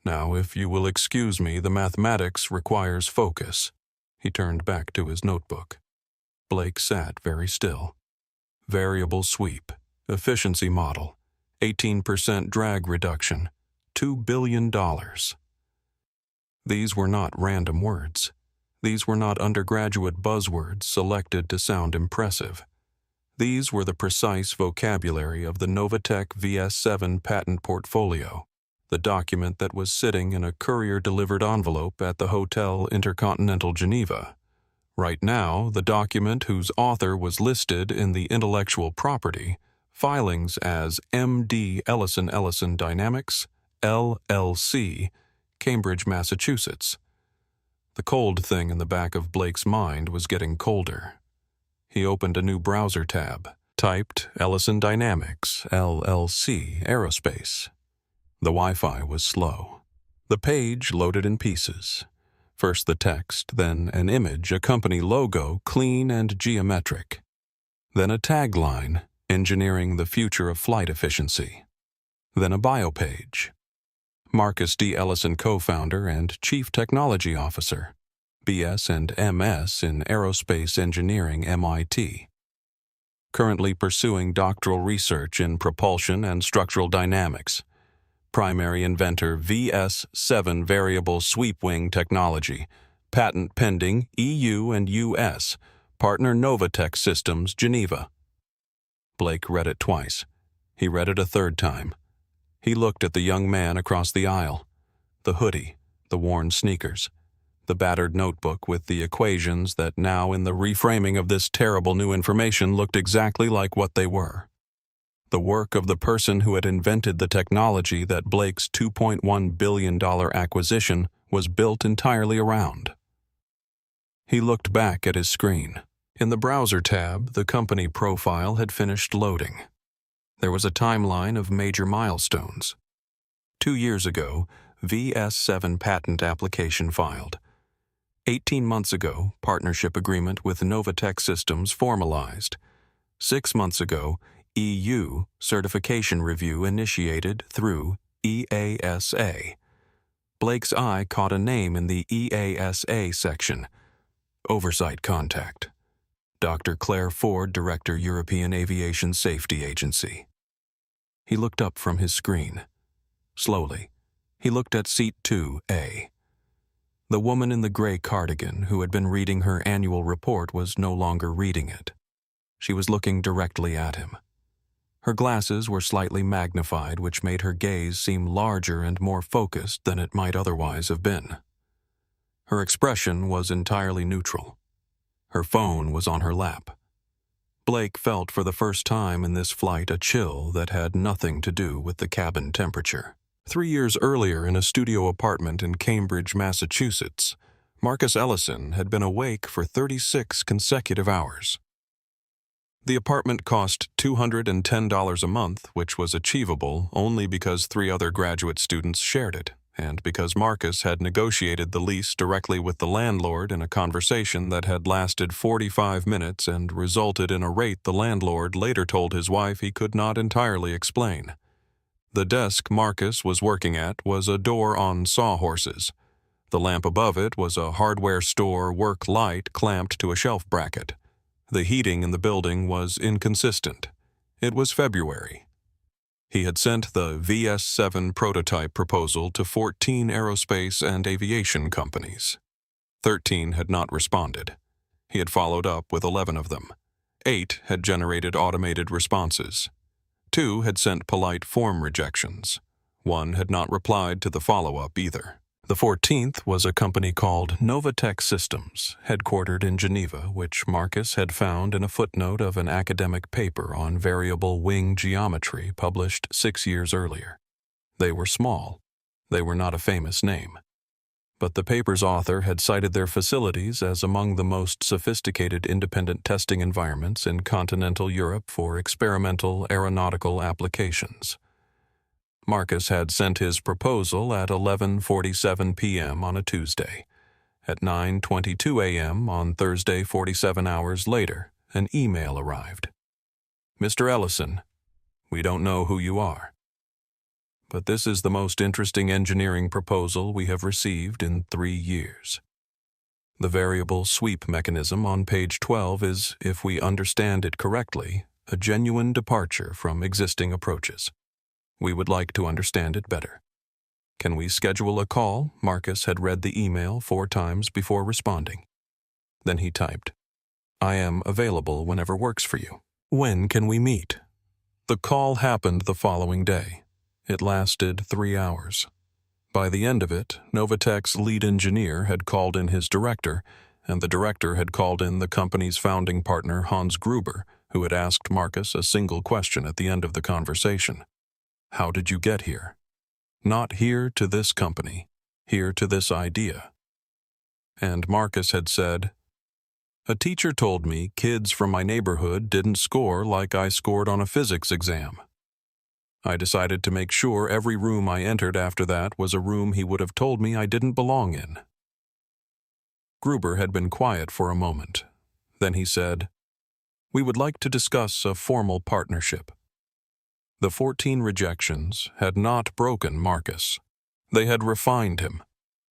Now, if you will excuse me, the mathematics requires focus. He turned back to his notebook. Blake sat very still. Variable sweep, efficiency model, 18% drag reduction, $2 billion. These were not random words. These were not undergraduate buzzwords selected to sound impressive. These were the precise vocabulary of the Novatech VS7 patent portfolio, the document that was sitting in a courier-delivered envelope at the Hotel Intercontinental Geneva. Right now, the document whose author was listed in the intellectual property filings as M.D. Ellison Dynamics, LLC, Cambridge, Massachusetts. The cold thing in the back of Blake's mind was getting colder. He opened a new browser tab, typed Ellison Dynamics, LLC, Aerospace. The Wi-Fi was slow. The page loaded in pieces. First the text, then an image, a company logo, clean and geometric. Then a tagline, engineering the future of flight efficiency. Then a bio page. Marcus D. Ellison, co-founder and chief technology officer, BS and MS in aerospace engineering, MIT. Currently pursuing doctoral research in propulsion and structural dynamics. Primary inventor VS7 variable sweep wing technology. Patent pending EU and US. Partner Novatech Systems, Geneva. Blake read it twice. He read it a third time. He looked at the young man across the aisle. The hoodie, the worn sneakers, the battered notebook with the equations that now in the reframing of this terrible new information looked exactly like what they were. The work of the person who had invented the technology that Blake's $2.1 billion acquisition was built entirely around. He looked back at his screen. In the browser tab, the company profile had finished loading. There was a timeline of major milestones. 2 years ago, VS7 patent application filed. 18 months ago, partnership agreement with Novatech Systems formalized. 6 months ago, EU certification review initiated through EASA. Blake's eye caught a name in the EASA section. Oversight contact. Dr. Claire Ford, Director, European Aviation Safety Agency. He looked up from his screen. Slowly, he looked at seat 2A. The woman in the gray cardigan who had been reading her annual report was no longer reading it. She was looking directly at him. Her glasses were slightly magnified, which made her gaze seem larger and more focused than it might otherwise have been. Her expression was entirely neutral. Her phone was on her lap. Blake felt for the first time in this flight a chill that had nothing to do with the cabin temperature. 3 years earlier, in a studio apartment in Cambridge, Massachusetts, Marcus Ellison had been awake for 36 consecutive hours. The apartment cost $210 a month, which was achievable only because 3 other graduate students shared it, and because Marcus had negotiated the lease directly with the landlord in a conversation that had lasted 45 minutes and resulted in a rate the landlord later told his wife he could not entirely explain. The desk Marcus was working at was a door on sawhorses. The lamp above it was a hardware store work light clamped to a shelf bracket. The heating in the building was inconsistent. It was February. He had sent the VS-7 prototype proposal to 14 aerospace and aviation companies. 13 had not responded. He had followed up with 11 of them. 8 had generated automated responses. 2 had sent polite form rejections. 1 had not replied to the follow-up either. The 14th was a company called Novatech Systems, headquartered in Geneva, which Marcus had found in a footnote of an academic paper on variable wing geometry published 6 years earlier. They were small. They were not a famous name. But the paper's author had cited their facilities as among the most sophisticated independent testing environments in continental Europe for experimental aeronautical applications. Marcus had sent his proposal at 11:47 p.m. on a Tuesday. At 9:22 a.m. on Thursday, 47 hours later, an email arrived. "Mr. Ellison, we don't know who you are, but this is the most interesting engineering proposal we have received in 3 years. The variable sweep mechanism on page 12 is, if we understand it correctly, a genuine departure from existing approaches. We would like to understand it better. Can we schedule a call?" Marcus had read the email 4 times before responding. Then he typed, "I am available whenever works for you. When can we meet?" The call happened the following day. It lasted 3 hours. By the end of it, Novatech's lead engineer had called in his director, and the director had called in the company's founding partner, Hans Gruber, who had asked Marcus a single question at the end of the conversation. "How did you get here?" Not here to this company, here to this idea. And Marcus had said, "A teacher told me kids from my neighborhood didn't score like I scored on a physics exam. I decided to make sure every room I entered after that was a room he would have told me I didn't belong in." Gruber had been quiet for a moment. Then he said, "We would like to discuss a formal partnership." The 14 rejections had not broken Marcus. They had refined him.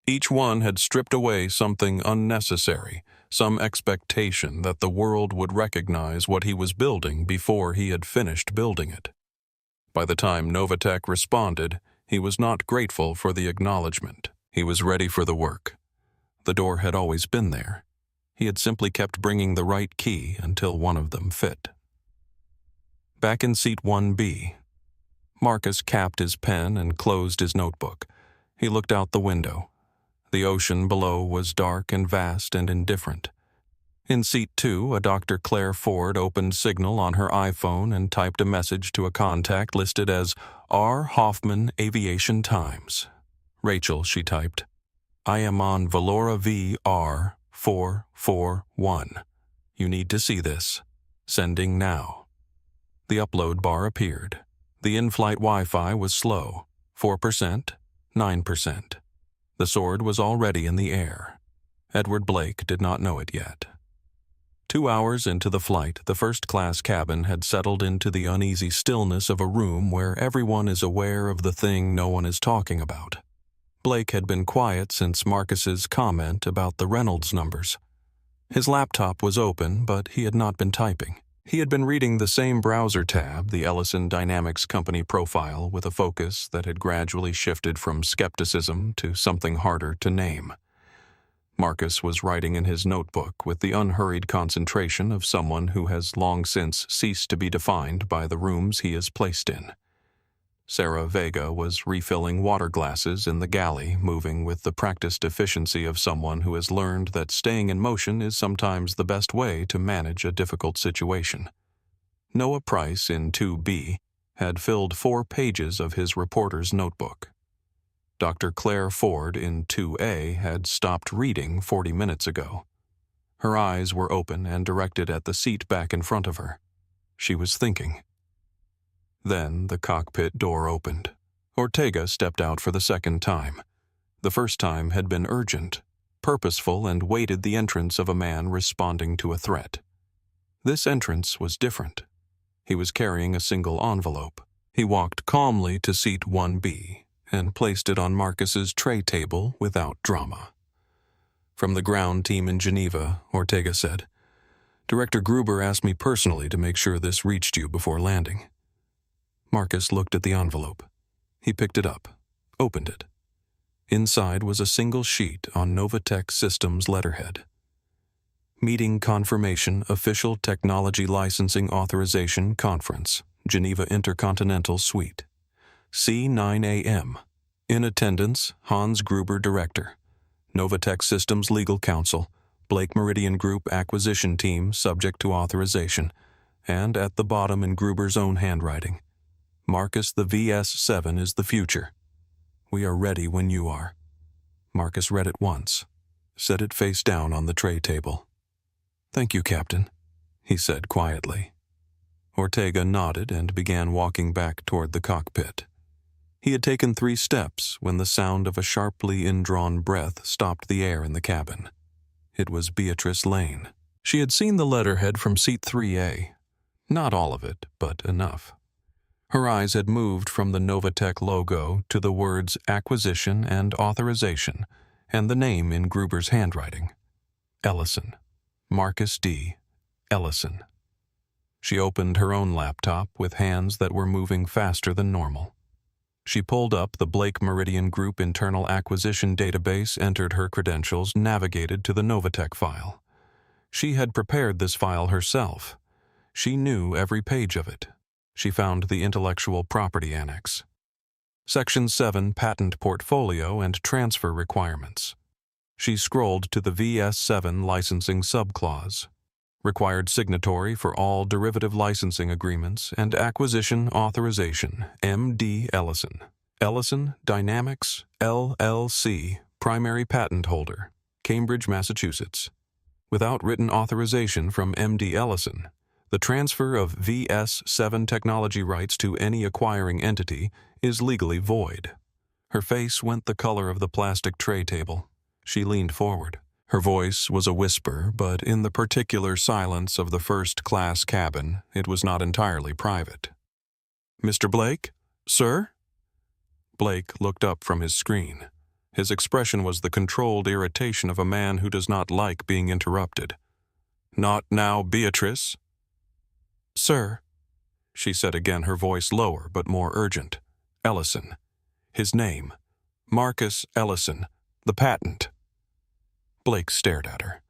Each one had stripped away something unnecessary, some expectation that the world would recognize what he was building before he had finished building it. By the time Novatech responded, he was not grateful for the acknowledgement. He was ready for the work. The door had always been there. He had simply kept bringing the right key until one of them fit. Back in seat 1B, Marcus capped his pen and closed his notebook. He looked out the window. The ocean below was dark and vast and indifferent. In seat 2, a Dr. Claire Ford opened Signal on her iPhone and typed a message to a contact listed as R. Hoffman Aviation Times. "Rachel," she typed, "I am on Valora VR 441. You need to see this. Sending now." The upload bar appeared. The in-flight Wi-Fi was slow, 4%, 9%. The sword was already in the air. Edward Blake did not know it yet. 2 hours into the flight, the first-class cabin had settled into the uneasy stillness of a room where everyone is aware of the thing no one is talking about. Blake had been quiet since Marcus's comment about the Reynolds numbers. His laptop was open, but he had not been typing. He had been reading the same browser tab, the Ellison Dynamics company profile, with a focus that had gradually shifted from skepticism to something harder to name. Marcus was writing in his notebook with the unhurried concentration of someone who has long since ceased to be defined by the rooms he is placed in. Sarah Vega was refilling water glasses in the galley, moving with the practiced efficiency of someone who has learned that staying in motion is sometimes the best way to manage a difficult situation. Noah Price in 2B had filled 4 pages of his reporter's notebook. Dr. Claire Ford in 2A had stopped reading 40 minutes ago. Her eyes were open and directed at the seat back in front of her. She was thinking. Then the cockpit door opened. Ortega stepped out for the second time. The first time had been urgent, purposeful, and waited the entrance of a man responding to a threat. This entrance was different. He was carrying a single envelope. He walked calmly to seat 1B and placed it on Marcus's tray table without drama. From the ground team in Geneva, Ortega said, "Director Gruber asked me personally to make sure this reached you before landing." Marcus looked at the envelope. He picked it up, opened it. Inside was a single sheet on Novatech Systems letterhead. Meeting Confirmation Official Technology Licensing Authorization Conference, Geneva Intercontinental Suite. C9 a.m. In attendance, Hans Gruber, Director. Novatech Systems Legal Counsel, Blake Meridian Group Acquisition Team subject to authorization, and at the bottom in Gruber's own handwriting, "Marcus, the VS-7 is the future. We are ready when you are." Marcus read it once, set it face down on the tray table. "Thank you, Captain," he said quietly. Ortega nodded and began walking back toward the cockpit. He had taken 3 steps when the sound of a sharply indrawn breath stopped the air in the cabin. It was Beatrice Lane. She had seen the letterhead from seat 3A. Not all of it, but enough. Her eyes had moved from the Novatech logo to the words acquisition and authorization, and the name in Gruber's handwriting. Ellison. Marcus D. Ellison. She opened her own laptop with hands that were moving faster than normal. She pulled up the Blake Meridian Group internal acquisition database, entered her credentials, navigated to the Novatech file. She had prepared this file herself. She knew every page of it. She found the intellectual property annex. Section 7, patent portfolio and transfer requirements. She scrolled to the VS-7 licensing subclause. Required signatory for all derivative licensing agreements and acquisition authorization, M.D. Ellison. Ellison Dynamics, LLC, primary patent holder, Cambridge, Massachusetts. Without written authorization from M.D. Ellison, the transfer of VS-7 technology rights to any acquiring entity is legally void. Her face went the color of the plastic tray table. She leaned forward. Her voice was a whisper, but in the particular silence of the first-class cabin, it was not entirely private. "Mr. Blake? Sir?" Blake looked up from his screen. His expression was the controlled irritation of a man who does not like being interrupted. "Not now, Beatrice?" "Sir," she said again, her voice lower but more urgent. "Ellison. His name. Marcus Ellison. The patent." Blake stared at her.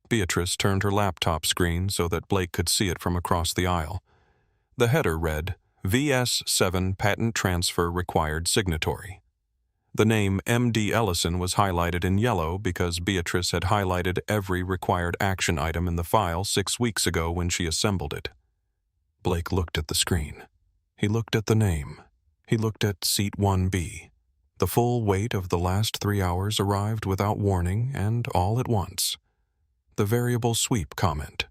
Beatrice turned her laptop screen so that Blake could see it from across the aisle. The header read, VS-7 Patent Transfer Required Signatory. The name M.D. Ellison was highlighted in yellow because Beatrice had highlighted every required action item in the file 6 weeks ago when she assembled it. Blake looked at the screen. He looked at the name. He looked at seat 1B. The full weight of the last 3 hours arrived without warning and all at once. The variable sweep comment,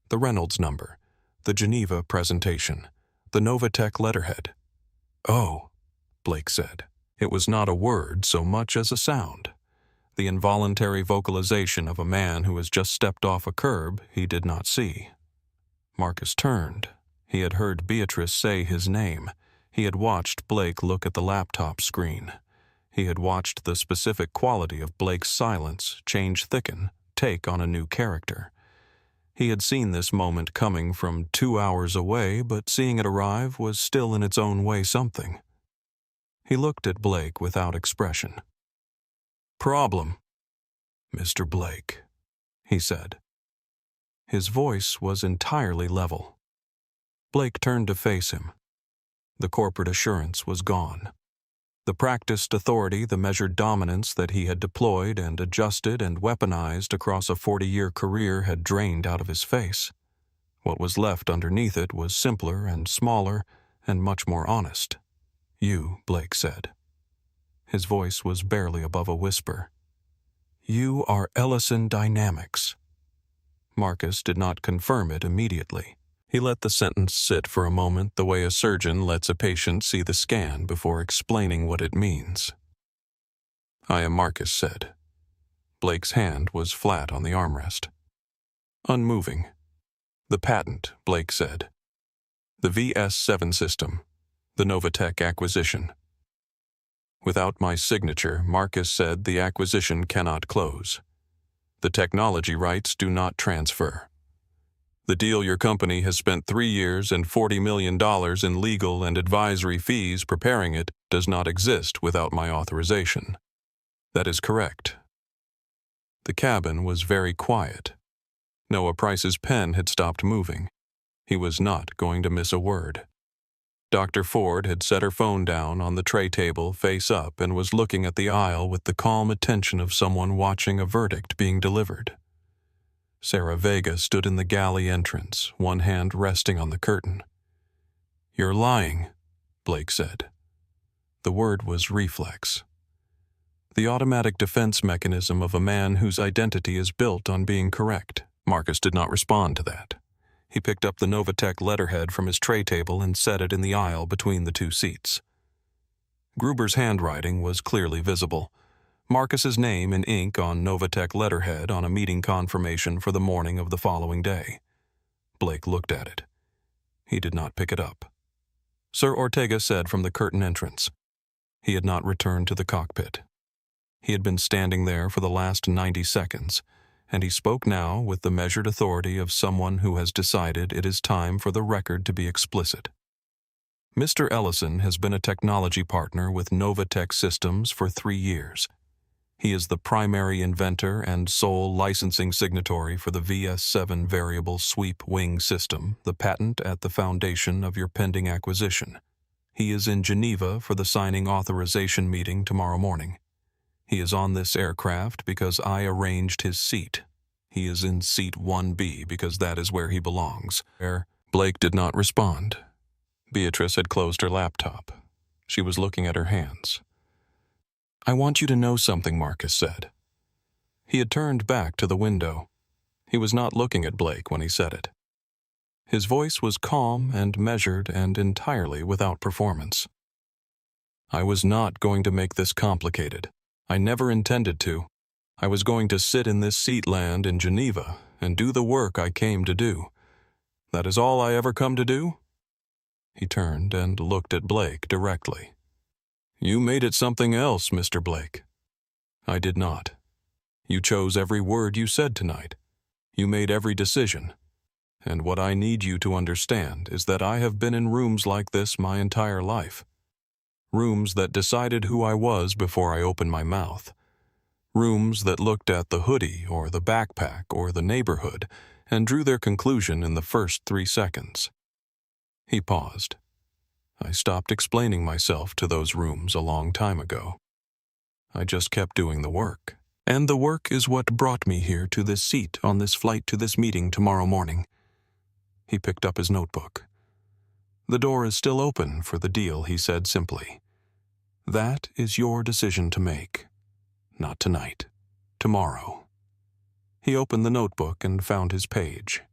the Reynolds number, the Geneva presentation, the Novatech letterhead. "Oh," Blake said. It was not a word so much as a sound. The involuntary vocalization of a man who has just stepped off a curb he did not see. Marcus turned. He had heard Beatrice say his name. He had watched Blake look at the laptop screen. He had watched the specific quality of Blake's silence change, thicken, take on a new character. He had seen this moment coming from 2 hours away, but seeing it arrive was still in its own way something. He looked at Blake without expression. "Problem, Mr. Blake," he said. His voice was entirely level. Blake turned to face him. The corporate assurance was gone. The practiced authority, the measured dominance that he had deployed and adjusted and weaponized across a 40-year career had drained out of his face. What was left underneath it was simpler and smaller and much more honest. "You," Blake said. His voice was barely above a whisper. "You are Ellison Dynamics." Marcus did not confirm it immediately. He let the sentence sit for a moment the way a surgeon lets a patient see the scan before explaining what it means. "I am Marcus," said. Blake's hand was flat on the armrest. Unmoving. "The patent," Blake said. "The VS-7 system. The Novatech acquisition." Without my signature, Marcus said, the acquisition cannot close. The technology rights do not transfer. The deal your company has spent 3 years and $40 million in legal and advisory fees preparing it does not exist without my authorization. That is correct. The cabin was very quiet. Noah Price's pen had stopped moving. He was not going to miss a word. Dr. Ford had set her phone down on the tray table face up and was looking at the aisle with the calm attention of someone watching a verdict being delivered. Sarah Vega stood in the galley entrance, one hand resting on the curtain. "You're lying," Blake said. The word was reflex. The automatic defense mechanism of a man whose identity is built on being correct. Marcus did not respond to that. He picked up the Novatech letterhead from his tray table and set it in the aisle between the two seats. Gruber's handwriting was clearly visible. Marcus's name in ink on Novatech letterhead on a meeting confirmation for the morning of the following day. Blake looked at it. He did not pick it up. Sir Ortega said from the curtain entrance. He had not returned to the cockpit. He had been standing there for the last 90 seconds, and he spoke now with the measured authority of someone who has decided it is time for the record to be explicit. Mr. Ellison has been a technology partner with Novatech Systems for 3 years. He is the primary inventor and sole licensing signatory for the VS-7 variable sweep wing system, the patent at the foundation of your pending acquisition. He is in Geneva for the signing authorization meeting tomorrow morning. He is on this aircraft because I arranged his seat. He is in seat 1B because that is where he belongs. Blake did not respond. Beatrice had closed her laptop. She was looking at her hands. "I want you to know something," Marcus said. He had turned back to the window. He was not looking at Blake when he said it. His voice was calm and measured and entirely without performance. "I was not going to make this complicated. I never intended to. I was going to sit in this seat land in Geneva and do the work I came to do. That is all I ever come to do?" He turned and looked at Blake directly. "You made it something else, Mr. Blake." "I did not. You chose every word you said tonight. You made every decision. And what I need you to understand is that I have been in rooms like this my entire life. Rooms that decided who I was before I opened my mouth. Rooms that looked at the hoodie or the backpack or the neighborhood and drew their conclusion in the first 3 seconds. He paused. I stopped explaining myself to those rooms a long time ago. I just kept doing the work. And the work is what brought me here to this seat on this flight to this meeting tomorrow morning. He picked up his notebook. The door is still open for the deal, he said simply. That is your decision to make. Not tonight. Tomorrow. He opened the notebook and found his page.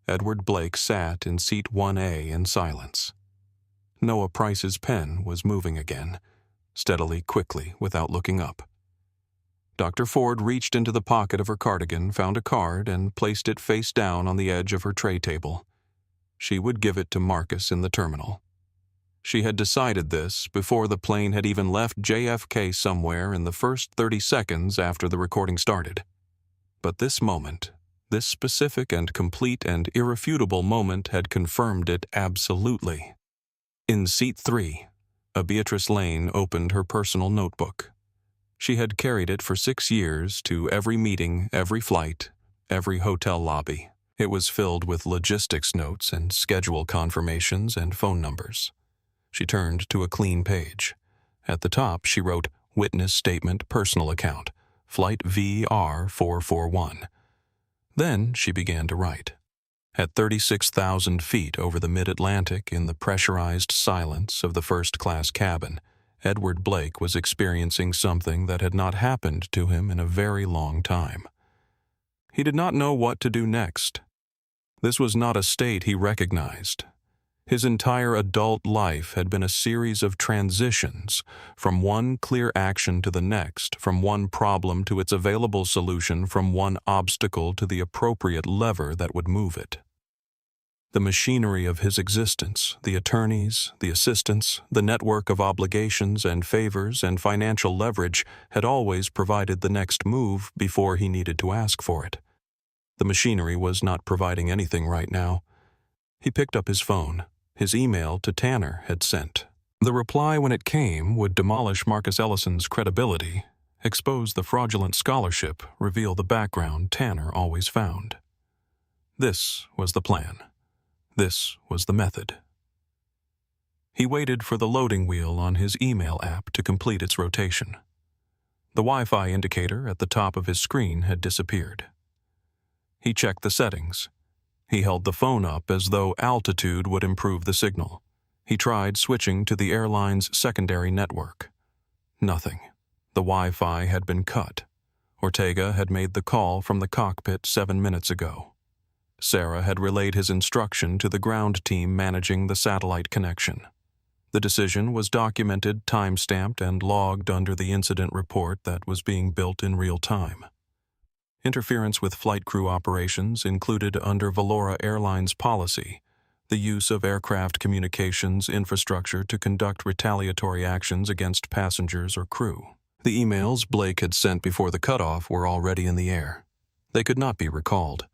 Edward Blake sat in seat 1A in silence. Noah Price's pen was moving again, steadily, quickly, without looking up. Dr. Ford reached into the pocket of her cardigan, found a card, and placed it face down on the edge of her tray table. She would give it to Marcus in the terminal. She had decided this before the plane had even left JFK somewhere in the first 30 seconds after the recording started. But this moment, this specific and complete and irrefutable moment had confirmed it absolutely. In seat 3, Beatrice Lane opened her personal notebook. She had carried it for 6 years to every meeting, every flight, every hotel lobby. It was filled with logistics notes and schedule confirmations and phone numbers. She turned to a clean page. At the top, she wrote, "Witness Statement Personal Account, Flight VR441. Then she began to write. At 36,000 feet over the mid-Atlantic in the pressurized silence of the first-class cabin, Edward Blake was experiencing something that had not happened to him in a very long time. He did not know what to do next. This was not a state he recognized. His entire adult life had been a series of transitions, from one clear action to the next, from one problem to its available solution, from one obstacle to the appropriate lever that would move it. The machinery of his existence, the attorneys, the assistants, the network of obligations and favors and financial leverage had always provided the next move before he needed to ask for it. The machinery was not providing anything right now. He picked up his phone. His email to Tanner had sent. The reply, when it came, would demolish Marcus Ellison's credibility, expose the fraudulent scholarship, reveal the background Tanner always found. This was the plan. This was the method. He waited for the loading wheel on his email app to complete its rotation. The Wi-Fi indicator at the top of his screen had disappeared. He checked the settings. He held the phone up as though altitude would improve the signal. He tried switching to the airline's secondary network. Nothing. The Wi-Fi had been cut. Ortega had made the call from the cockpit 7 minutes ago. Sarah had relayed his instruction to the ground team managing the satellite connection. The decision was documented, time-stamped, and logged under the incident report that was being built in real time. Interference with flight crew operations included under Valora Airlines policy the use of aircraft communications infrastructure to conduct retaliatory actions against passengers or crew. The emails Blake had sent before the cutoff were already in the air. They could not be recalled,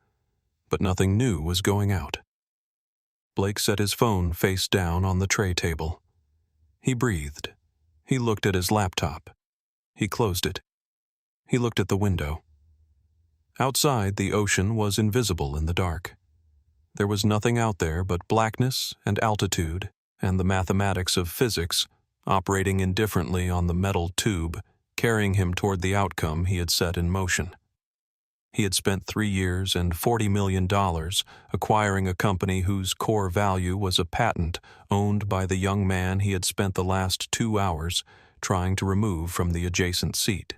but nothing new was going out. Blake set his phone face down on the tray table. He breathed. He looked at his laptop. He closed it. He looked at the window. Outside, the ocean was invisible in the dark. There was nothing out there but blackness and altitude and the mathematics of physics operating indifferently on the metal tube, carrying him toward the outcome he had set in motion. He had spent 3 years and $40 million acquiring a company whose core value was a patent owned by the young man he had spent the last 2 hours trying to remove from the adjacent seat.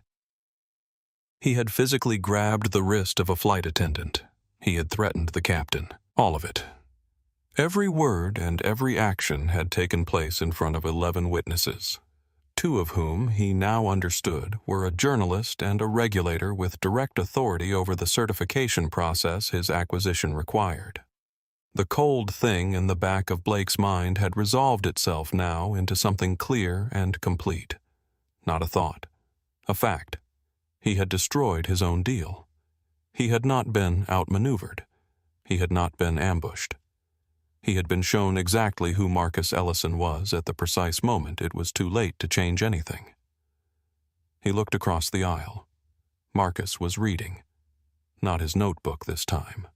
He had physically grabbed the wrist of a flight attendant. He had threatened the captain. All of it. Every word and every action had taken place in front of 11 witnesses, 2 of whom he now understood were a journalist and a regulator with direct authority over the certification process his acquisition required. The cold thing in the back of Blake's mind had resolved itself now into something clear and complete. Not a thought. A fact. He had destroyed his own deal. He had not been outmaneuvered. He had not been ambushed. He had been shown exactly who Marcus Ellison was at the precise moment it was too late to change anything. He looked across the aisle. Marcus was reading. Not his notebook this time.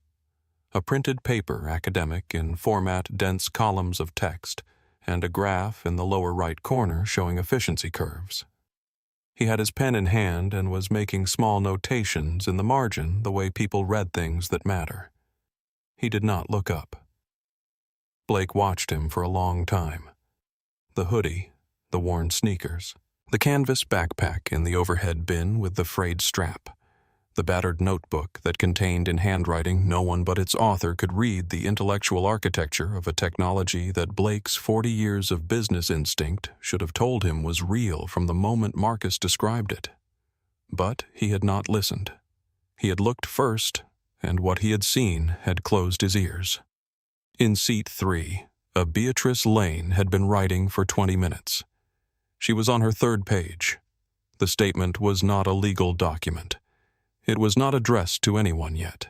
A printed paper academic in format dense columns of text and a graph in the lower right corner showing efficiency curves. He had his pen in hand and was making small notations in the margin the way people read things that matter. He did not look up. Blake watched him for a long time. The hoodie, the worn sneakers, the canvas backpack in the overhead bin with the frayed strap, the battered notebook that contained in handwriting no one but its author could read the intellectual architecture of a technology that Blake's 40 years of business instinct should have told him was real from the moment Marcus described it. But he had not listened. He had looked first, and what he had seen had closed his ears. In seat 3, a Beatrice Lane had been writing for 20 minutes. She was on her 3rd page. The statement was not a legal document. It was not addressed to anyone yet.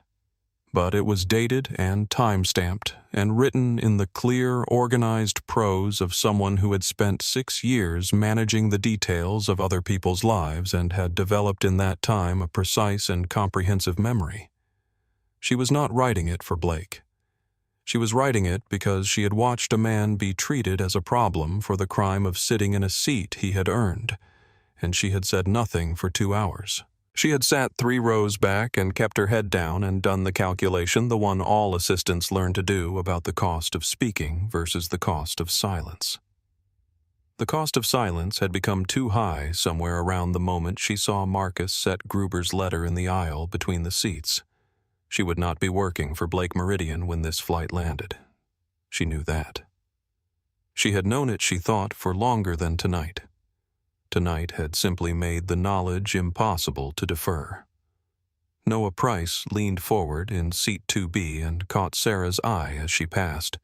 But it was dated and time-stamped and written in the clear, organized prose of someone who had spent 6 years managing the details of other people's lives and had developed in that time a precise and comprehensive memory. She was not writing it for Blake. She was writing it because she had watched a man be treated as a problem for the crime of sitting in a seat he had earned, and she had said nothing for 2 hours. She had sat 3 rows back and kept her head down and done the calculation, the one all assistants learn to do, about the cost of speaking versus the cost of silence. The cost of silence had become too high somewhere around the moment she saw Marcus set Gruber's letter in the aisle between the seats. She would not be working for Blake Meridian when this flight landed. She knew that. She had known it, she thought, for longer than tonight. Tonight had simply made the knowledge impossible to defer. Noah Price leaned forward in seat 2B and caught Sarah's eye as she passed.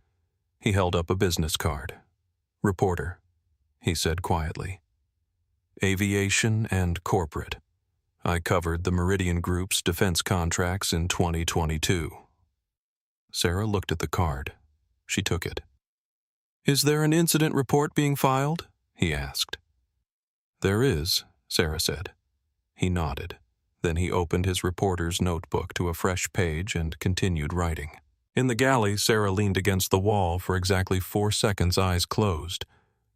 He held up a business card. "Reporter," he said quietly. "Aviation and corporate. I covered the Meridian Group's defense contracts in 2022. Sarah looked at the card. She took it. "Is there an incident report being filed?" he asked. "There is," Sarah said. He nodded. Then he opened his reporter's notebook to a fresh page and continued writing. In the galley, Sarah leaned against the wall for exactly 4 seconds, eyes closed.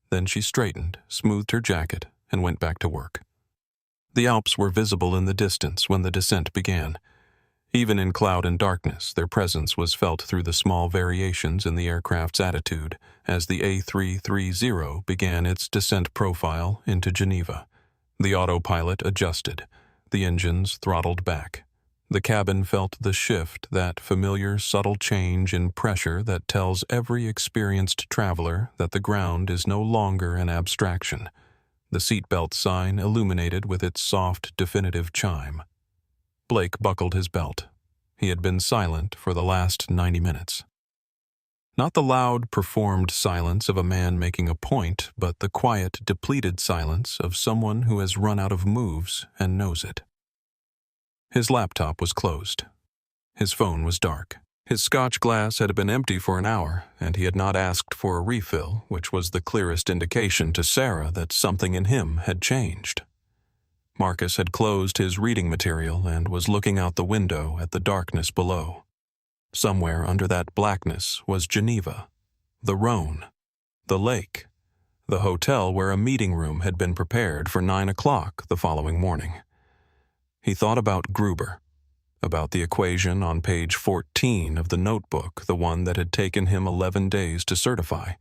Then she straightened, smoothed her jacket, and went back to work. The Alps were visible in the distance when the descent began. Even in cloud and darkness, their presence was felt through the small variations in the aircraft's attitude as the A330 began its descent profile into Geneva. The autopilot adjusted. The engines throttled back. The cabin felt the shift, that familiar subtle change in pressure that tells every experienced traveler that the ground is no longer an abstraction. The seatbelt sign illuminated with its soft, definitive chime. Blake buckled his belt. He had been silent for the last 90 minutes. Not the loud, performed silence of a man making a point, but the quiet, depleted silence of someone who has run out of moves and knows it. His laptop was closed. His phone was dark. His scotch glass had been empty for an hour, and he had not asked for a refill, which was the clearest indication to Sarah that something in him had changed. Marcus had closed his reading material and was looking out the window at the darkness below. Somewhere under that blackness was Geneva, the Rhone, the lake, the hotel where a meeting room had been prepared for 9 o'clock the following morning. He thought about Gruber, about the equation on page 14 of the notebook, the one that had taken him 11 days to certify,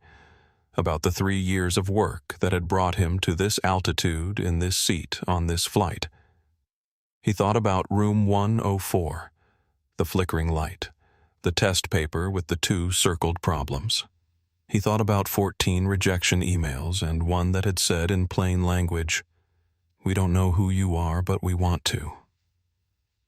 about the 3 years of work that had brought him to this altitude in this seat on this flight. He thought about room 104, the flickering light, the test paper with the 2 circled problems. He thought about 14 rejection emails and one that had said in plain language, "We don't know who you are, but we want to."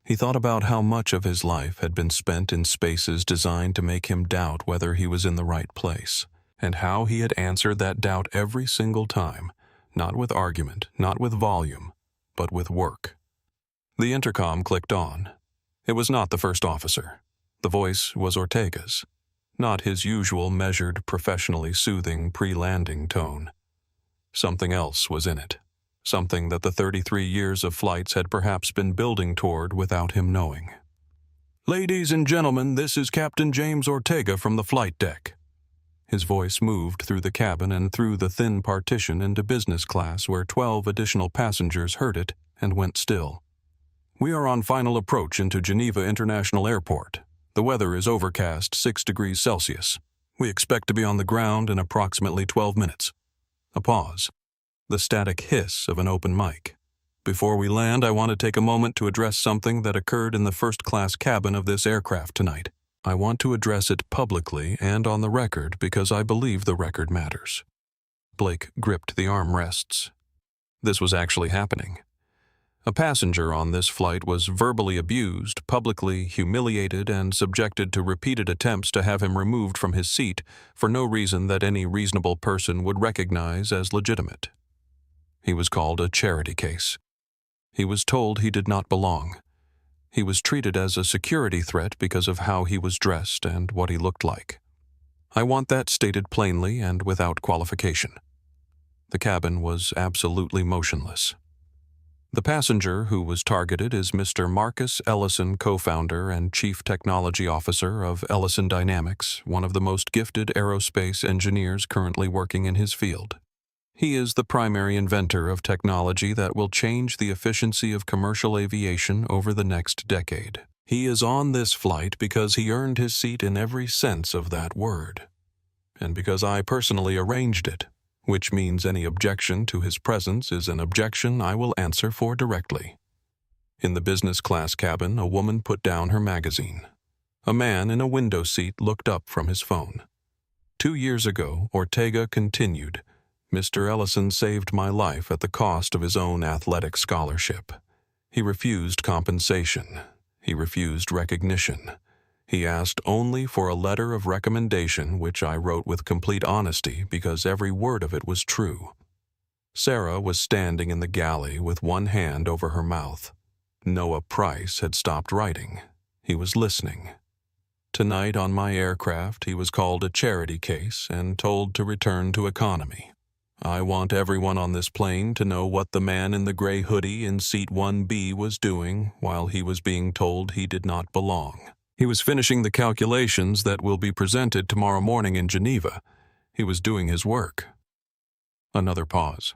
He thought about how much of his life had been spent in spaces designed to make him doubt whether he was in the right place, and how he had answered that doubt every single time, not with argument, not with volume, but with work. The intercom clicked on. It was not the first officer. The voice was Ortega's, not his usual measured, professionally soothing pre-landing tone. Something else was in it. Something that the 33 years of flights had perhaps been building toward without him knowing. "Ladies and gentlemen, this is Captain James Ortega from the flight deck." His voice moved through the cabin and through the thin partition into business class where 12 additional passengers heard it and went still. "We are on final approach into Geneva International Airport. The weather is overcast, 6 degrees Celsius. We expect to be on the ground in approximately 12 minutes. A pause. The static hiss of an open mic. "Before we land, I want to take a moment to address something that occurred in the first-class cabin of this aircraft tonight. I want to address it publicly and on the record because I believe the record matters." Blake gripped the armrests. This was actually happening. A passenger on this flight was verbally abused, publicly humiliated, and subjected to repeated attempts to have him removed from his seat for no reason that any reasonable person would recognize as legitimate. He was called a charity case. He was told he did not belong. He was treated as a security threat because of how he was dressed and what he looked like. I want that stated plainly and without qualification. The cabin was absolutely motionless. The passenger who was targeted is Mr. Marcus Ellison, co-founder and chief technology officer of Ellison Dynamics, one of the most gifted aerospace engineers currently working in his field. He is the primary inventor of technology that will change the efficiency of commercial aviation over the next decade. He is on this flight because he earned his seat in every sense of that word, and because I personally arranged it, which means any objection to his presence is an objection I will answer for directly. In the business class cabin, a woman put down her magazine. A man in a window seat looked up from his phone. 2 years ago, Ortega continued, Mr. Ellison saved my life at the cost of his own athletic scholarship. He refused compensation. He refused recognition. He asked only for a letter of recommendation, which I wrote with complete honesty because every word of it was true. Sarah was standing in the galley with one hand over her mouth. Noah Price had stopped writing. He was listening. Tonight on my aircraft, he was called a charity case and told to return to economy. I want everyone on this plane to know what the man in the gray hoodie in seat 1B was doing while he was being told he did not belong. He was finishing the calculations that will be presented tomorrow morning in Geneva. He was doing his work. Another pause.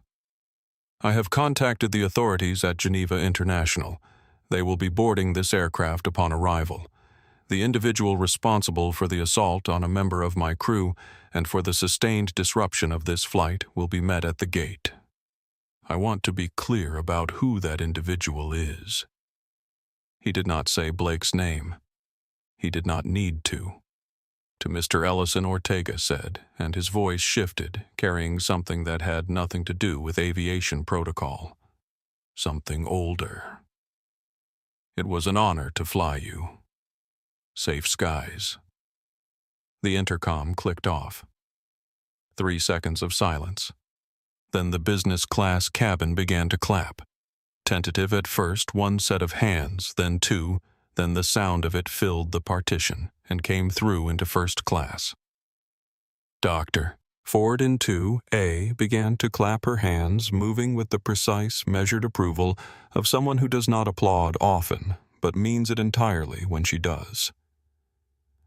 I have contacted the authorities at Geneva International. They will be boarding this aircraft upon arrival. The individual responsible for the assault on a member of my crew and for the sustained disruption of this flight will be met at the gate. I want to be clear about who that individual is. He did not say Blake's name. He did not need to. To Mr. Ellison, Ortega said, and his voice shifted, carrying something that had nothing to do with aviation protocol. Something older. It was an honor to fly you. Safe skies. The intercom clicked off. 3 seconds of silence. Then the business class cabin began to clap. Tentative at first, 1 set of hands, then 2, then the sound of it filled the partition and came through into first class. Doctor, forward in 2A began to clap her hands, moving with the precise, measured approval of someone who does not applaud often, but means it entirely when she does.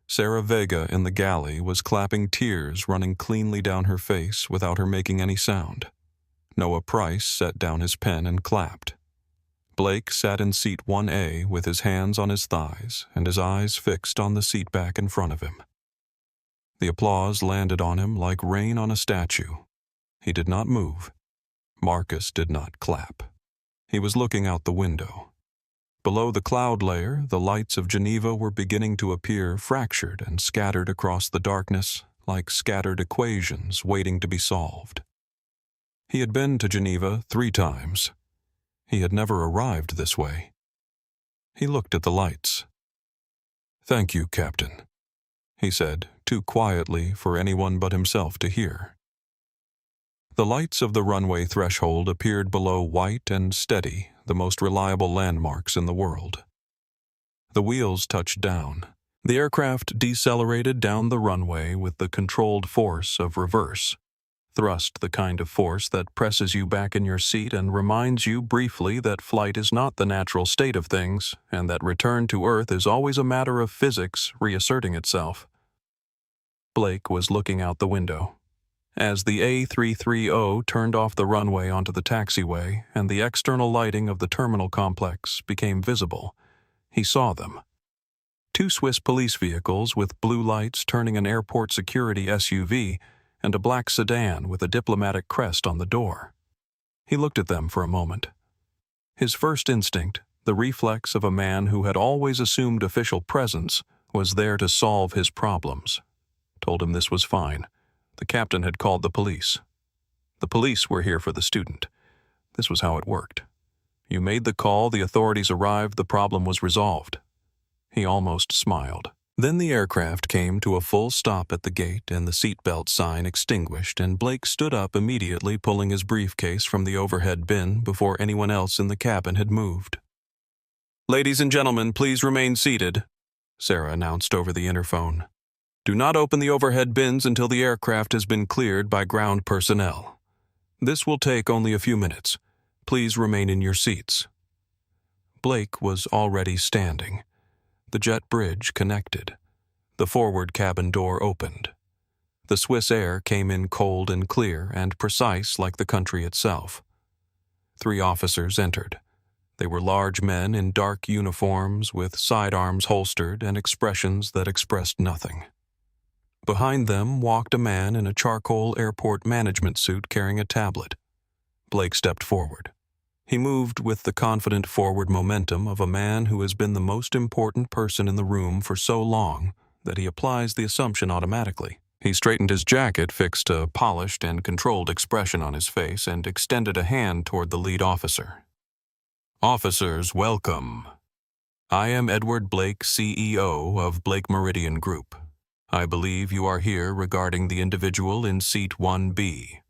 Sarah Vega in the galley was clapping, tears running cleanly down her face without her making any sound. Noah Price set down his pen and clapped. Blake sat in seat 1A with his hands on his thighs and his eyes fixed on the seat back in front of him. The applause landed on him like rain on a statue. He did not move. Marcus did not clap. He was looking out the window. Below the cloud layer, the lights of Geneva were beginning to appear fractured and scattered across the darkness like scattered equations waiting to be solved. He had been to Geneva 3 times. He had never arrived this way. He looked at the lights. "Thank you, Captain," he said, too quietly for anyone but himself to hear. The lights of the runway threshold appeared below, white and steady, the most reliable landmarks in the world. The wheels touched down. The aircraft decelerated down the runway with the controlled force of reverse. Thrust, the kind of force that presses you back in your seat and reminds you briefly that flight is not the natural state of things, and that return to Earth is always a matter of physics reasserting itself. Blake was looking out the window. As the A330 turned off the runway onto the taxiway and the external lighting of the terminal complex became visible, he saw them. 2 Swiss police vehicles with blue lights turning an airport security SUV and a black sedan with a diplomatic crest on the door. He looked at them for a moment. His first instinct, the reflex of a man who had always assumed official presence, was there to solve his problems. Told him this was fine. The captain had called the police. The police were here for the student. This was how it worked. You made the call, the authorities arrived, the problem was resolved. He almost smiled. Then the aircraft came to a full stop at the gate and the seatbelt sign extinguished, and Blake stood up immediately, pulling his briefcase from the overhead bin before anyone else in the cabin had moved. "Ladies and gentlemen, please remain seated," Sarah announced over the interphone. "Do not open the overhead bins until the aircraft has been cleared by ground personnel. This will take only a few minutes. Please remain in your seats. Blake was already standing. The jet bridge connected. The forward cabin door opened. The Swiss air came in cold and clear and precise like the country itself. 3 officers entered. They were large men in dark uniforms with sidearms holstered and expressions that expressed nothing. Behind them walked a man in a charcoal airport management suit carrying a tablet. Blake stepped forward. He moved with the confident forward momentum of a man who has been the most important person in the room for so long that he applies the assumption automatically. He straightened his jacket, fixed a polished and controlled expression on his face, and extended a hand toward the lead officer. Officers, welcome. I am Edward Blake, CEO of Blake Meridian Group. I believe you are here regarding the individual in seat 1B.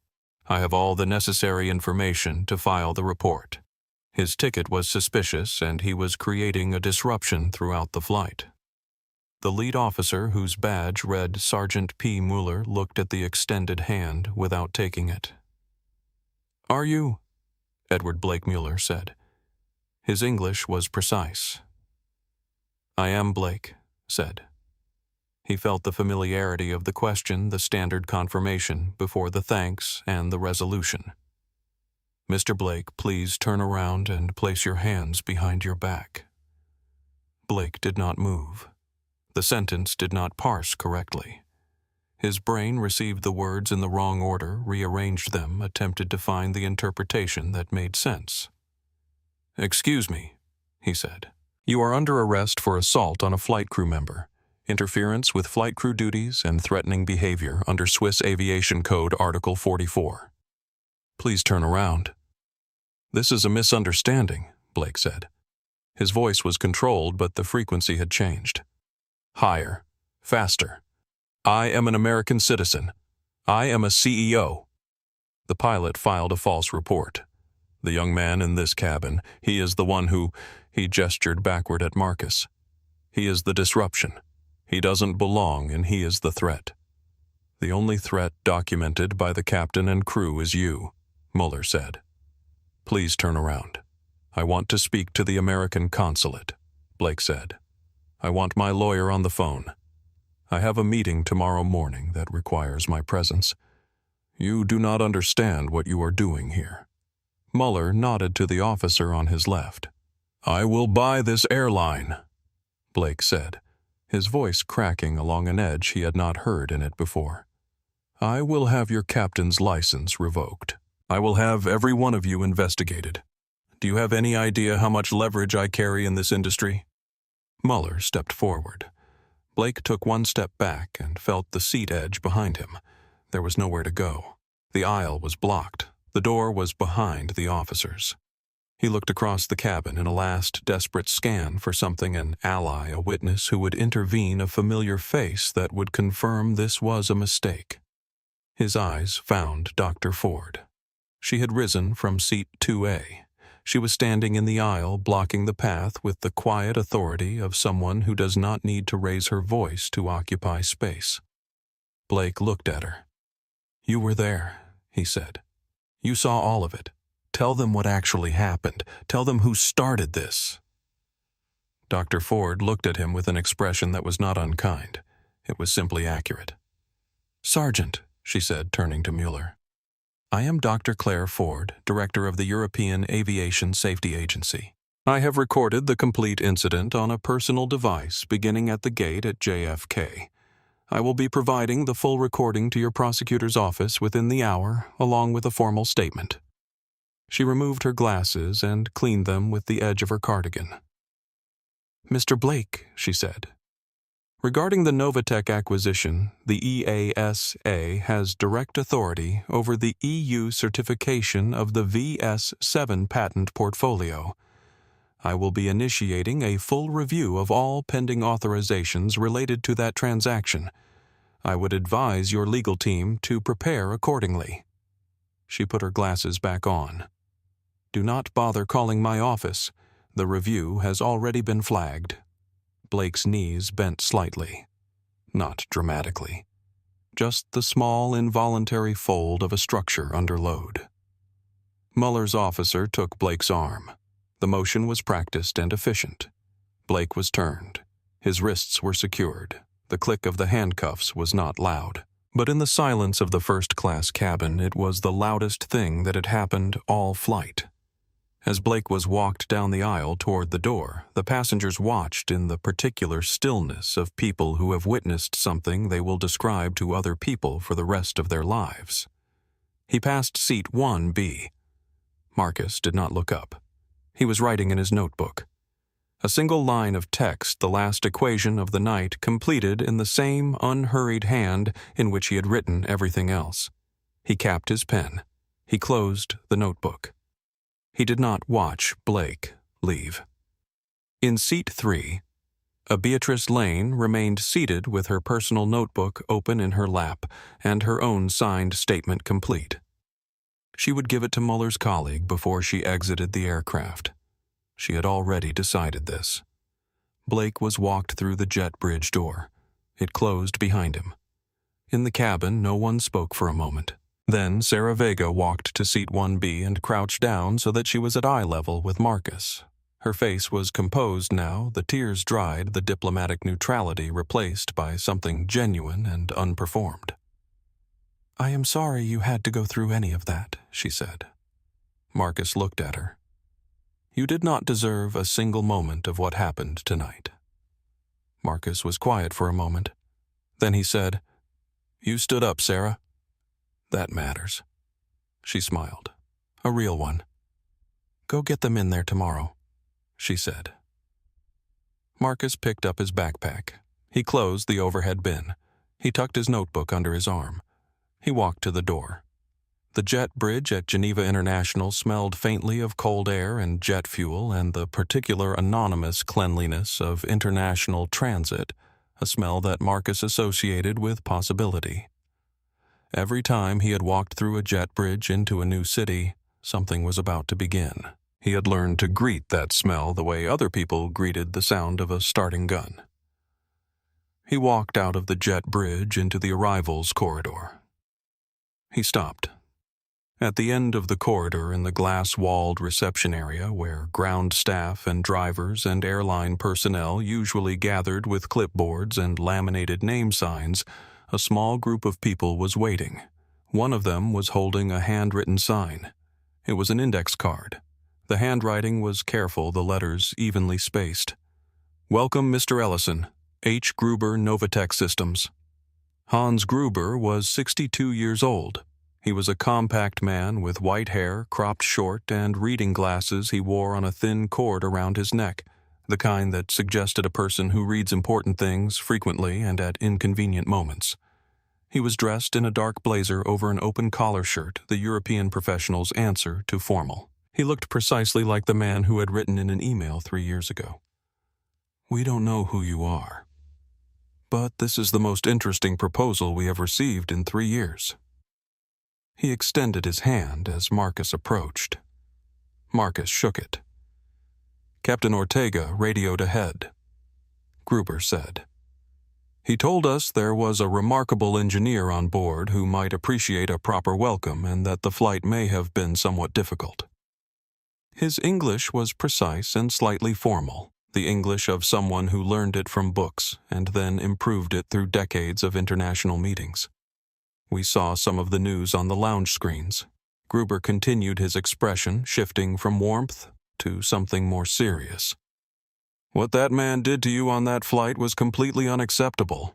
I have all the necessary information to file the report. His ticket was suspicious, and he was creating a disruption throughout the flight. The lead officer, whose badge read Sergeant P. Mueller, looked at the extended hand without taking it. Are you? Edward Blake Mueller said. His English was precise. I am Blake, said. He felt the familiarity of the question, the standard confirmation, before the thanks and the resolution. Mr. Blake, please turn around and place your hands behind your back. Blake did not move. The sentence did not parse correctly. His brain received the words in the wrong order, rearranged them, attempted to find the interpretation that made sense. Excuse me, he said. You are under arrest for assault on a flight crew member, interference with flight crew duties, and threatening behavior under Swiss Aviation Code Article 44. Please turn around. This is a misunderstanding, Blake said. His voice was controlled, but the frequency had changed. Higher, faster. I am an American citizen. I am a CEO. The pilot filed a false report. The young man in this cabin, he is the one who, he gestured backward at Marcus. He is the disruption. He doesn't belong, and he is the threat. The only threat documented by the captain and crew is you, Mueller said. Please turn around. I want to speak to the American consulate, Blake said. I want my lawyer on the phone. I have a meeting tomorrow morning that requires my presence. You do not understand what you are doing here. Mueller nodded to the officer on his left. I will buy this airline, Blake said, his voice cracking along an edge he had not heard in it before. I will have your captain's license revoked. I will have every one of you investigated. Do you have any idea how much leverage I carry in this industry? Mueller stepped forward. Blake took one step back and felt the seat edge behind him. There was nowhere to go. The aisle was blocked. The door was behind the officers. He looked across the cabin in a last desperate scan for something, an ally, a witness who would intervene, a familiar face that would confirm this was a mistake. His eyes found Dr. Ford. She had risen from seat 2A. She was standing in the aisle, blocking the path with the quiet authority of someone who does not need to raise her voice to occupy space. Blake looked at her. You were there, he said. You saw all of it. Tell them what actually happened. Tell them who started this. Dr. Ford looked at him with an expression that was not unkind. It was simply accurate. Sergeant, she said, turning to Mueller. I am Dr. Claire Ford, Director of the European Aviation Safety Agency. I have recorded the complete incident on a personal device beginning at the gate at JFK. I will be providing the full recording to your prosecutor's office within the hour, along with a formal statement. She removed her glasses and cleaned them with the edge of her cardigan. Mr. Blake, she said. Regarding the Novatech acquisition, the EASA has direct authority over the EU certification of the VS7 patent portfolio. I will be initiating a full review of all pending authorizations related to that transaction. I would advise your legal team to prepare accordingly. She put her glasses back on. Do not bother calling my office. The review has already been flagged. Blake's knees bent slightly. Not dramatically. Just the small, involuntary fold of a structure under load. Mueller's officer took Blake's arm. The motion was practiced and efficient. Blake was turned. His wrists were secured. The click of the handcuffs was not loud. But in the silence of the first-class cabin, it was the loudest thing that had happened all flight. As Blake was walked down the aisle toward the door, the passengers watched in the particular stillness of people who have witnessed something they will describe to other people for the rest of their lives. He passed seat 1B. Marcus did not look up. He was writing in his notebook. A single line of text, the last equation of the night, completed in the same unhurried hand in which he had written everything else. He capped his pen. He closed the notebook. He did not watch Blake leave. In seat 3, a Beatrice Lane remained seated with her personal notebook open in her lap and her own signed statement complete. She would give it to Mueller's colleague before she exited the aircraft. She had already decided this. Blake was walked through the jet bridge door. It closed behind him. In the cabin, no one spoke for a moment. Then Sarah Vega walked to seat 1B and crouched down so that she was at eye level with Marcus. Her face was composed now, the tears dried, the diplomatic neutrality replaced by something genuine and unperformed. "I am sorry you had to go through any of that," she said. Marcus looked at her. "You did not deserve a single moment of what happened tonight." Marcus was quiet for a moment. Then he said, "You stood up, Sarah. That matters." She smiled. A real one. "Go get them in there tomorrow," she said. Marcus picked up his backpack. He closed the overhead bin. He tucked his notebook under his arm. He walked to the door. The jet bridge at Geneva International smelled faintly of cold air and jet fuel and the particular anonymous cleanliness of international transit, a smell that Marcus associated with possibility. Every time he had walked through a jet bridge into a new city, something was about to begin. He had learned to greet that smell the way other people greeted the sound of a starting gun. He walked out of the jet bridge into the arrivals corridor. He stopped. At the end of the corridor in the glass-walled reception area where ground staff and drivers and airline personnel usually gathered with clipboards and laminated name signs, a small group of people was waiting. One of them was holding a handwritten sign. It was an index card. The handwriting was careful, the letters evenly spaced. "Welcome, Mr. Ellison. H. Gruber, Novatech Systems." Hans Gruber was 62 years old. He was a compact man with white hair, cropped short, and reading glasses he wore on a thin cord around his neck, the kind that suggested a person who reads important things frequently and at inconvenient moments. He was dressed in a dark blazer over an open collar shirt, the European professional's answer to formal. He looked precisely like the man who had written in an email 3 years ago. "We don't know who you are, but this is the most interesting proposal we have received in 3 years. He extended his hand as Marcus approached. Marcus shook it. "Captain Ortega radioed ahead," Gruber said. "He told us there was a remarkable engineer on board who might appreciate a proper welcome and that the flight may have been somewhat difficult." His English was precise and slightly formal, the English of someone who learned it from books and then improved it through decades of international meetings. We saw some of the news on the lounge screens. Gruber continued his expression, shifting from warmth to something more serious. "What that man did to you on that flight was completely unacceptable.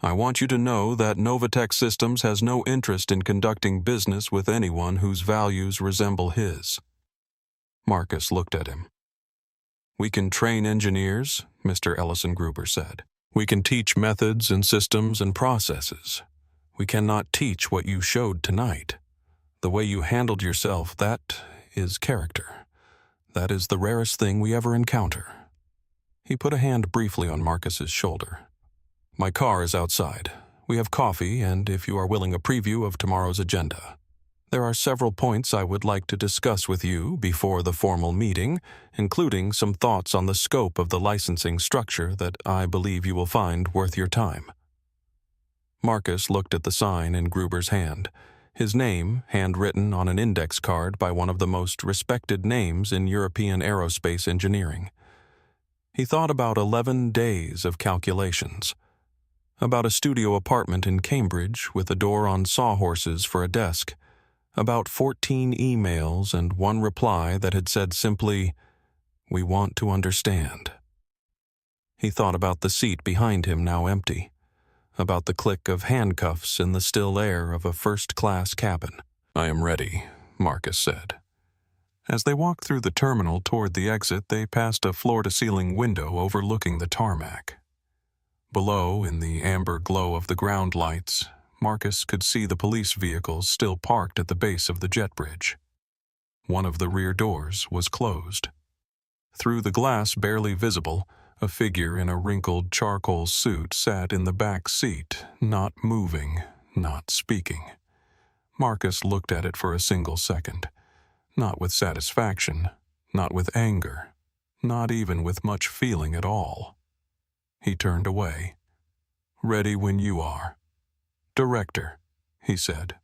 I want you to know that Novatech Systems has no interest in conducting business with anyone whose values resemble his." Marcus looked at him. "We can train engineers," Mr. Ellison Gruber said. "We can teach methods and systems and processes. We cannot teach what you showed tonight. The way you handled yourself, that is character. That is the rarest thing we ever encounter." He put a hand briefly on Marcus's shoulder. "My car is outside. We have coffee, and if you are willing, a preview of tomorrow's agenda. There are several points I would like to discuss with you before the formal meeting, including some thoughts on the scope of the licensing structure that I believe you will find worth your time." Marcus looked at the sign in Gruber's hand. his name handwritten on an index card by one of the most respected names in European aerospace engineering. He thought about 11 days of calculations, about a studio apartment in Cambridge with a door on sawhorses for a desk, about 14 emails and one reply that had said simply, "We want to understand." He thought about the seat behind him now empty, about the click of handcuffs in the still air of a first-class cabin. "I am ready," Marcus said. As they walked through the terminal toward the exit, they passed a floor-to-ceiling window overlooking the tarmac. Below, in the amber glow of the ground lights, Marcus could see the police vehicles still parked at the base of the jet bridge. One of the rear doors was closed. Through the glass barely visible, a figure in a wrinkled charcoal suit sat in the back seat, not moving, not speaking. Marcus looked at it for a single second, not with satisfaction, not with anger, not even with much feeling at all. He turned away. "Ready when you are." "Director," he said.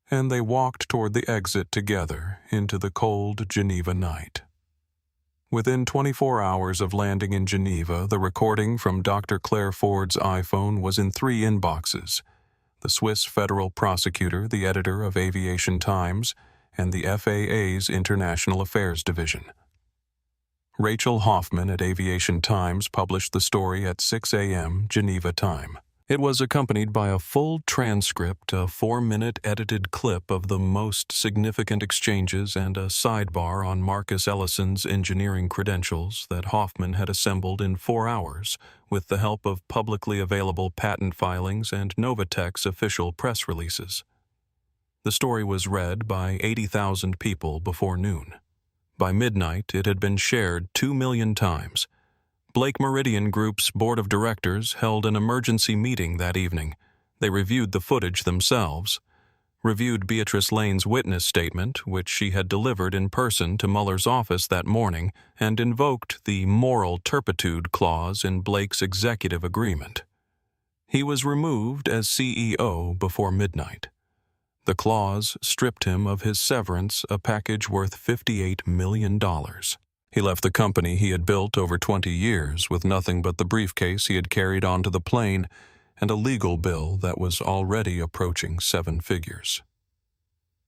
And they walked toward the exit together into the cold Geneva night. Within 24 hours of landing in Geneva, the recording from Dr. Claire Ford's iPhone was in 3 inboxes: the Swiss federal prosecutor, the editor of Aviation Times, and the FAA's International Affairs Division. Rachel Hoffman at Aviation Times published the story at 6 a.m. Geneva time. It was accompanied by a full transcript, a 4-minute edited clip of the most significant exchanges, and a sidebar on Marcus Ellison's engineering credentials that Hoffman had assembled in 4 hours with the help of publicly available patent filings and Novatech's official press releases. The story was read by 80,000 people before noon. By midnight, it had been shared 2 million times. Blake Meridian Group's board of directors held an emergency meeting that evening. They reviewed the footage themselves, reviewed Beatrice Lane's witness statement, which she had delivered in person to Mueller's office that morning, and invoked the moral turpitude clause in Blake's executive agreement. He was removed as CEO before midnight. The clause stripped him of his severance, a package worth $58 million. He left the company he had built over 20 years with nothing but the briefcase he had carried onto the plane and a legal bill that was already approaching 7 figures.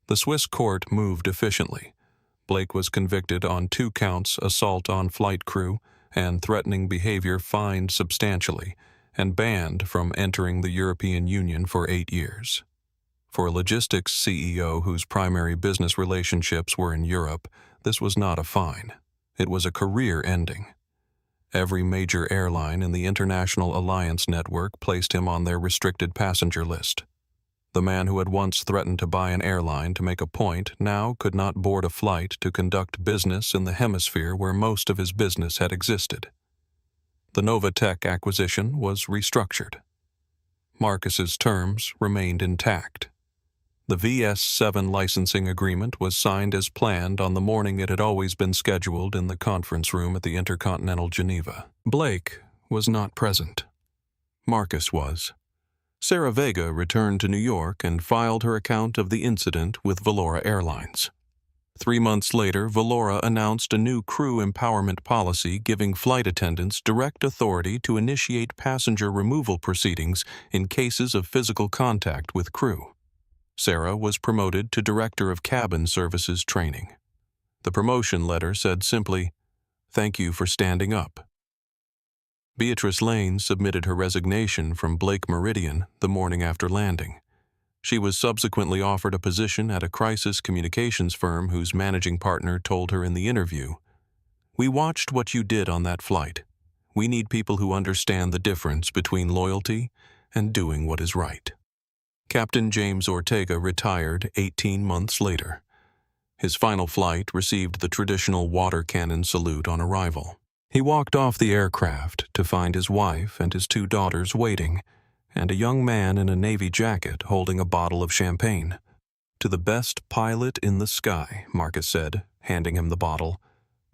The Swiss court moved efficiently. Blake was convicted on 2 counts: assault on flight crew and threatening behavior, fined substantially, and banned from entering the European Union for 8 years. For a logistics CEO whose primary business relationships were in Europe, this was not a fine. It was a career ending. Every major airline in the International Alliance network placed him on their restricted passenger list. The man who had once threatened to buy an airline to make a point now could not board a flight to conduct business in the hemisphere where most of his business had existed. The Novatech acquisition was restructured. Marcus's terms remained intact. The VS-7 licensing agreement was signed as planned on the morning it had always been scheduled in the conference room at the Intercontinental Geneva. Blake was not present. Marcus was. Sarah Vega returned to New York and filed her account of the incident with Valora Airlines. 3 months later, Valora announced a new crew empowerment policy giving flight attendants direct authority to initiate passenger removal proceedings in cases of physical contact with crew. Sarah was promoted to Director of Cabin Services Training. The promotion letter said simply, "Thank you for standing up." Beatrice Lane submitted her resignation from Blake Meridian the morning after landing. She was subsequently offered a position at a crisis communications firm whose managing partner told her in the interview, "We watched what you did on that flight. We need people who understand the difference between loyalty and doing what is right." Captain James Ortega retired 18 months later. His final flight received the traditional water cannon salute on arrival. He walked off the aircraft to find his wife and his 2 daughters waiting, and a young man in a navy jacket holding a bottle of champagne. "To the best pilot in the sky," Marcus said, handing him the bottle.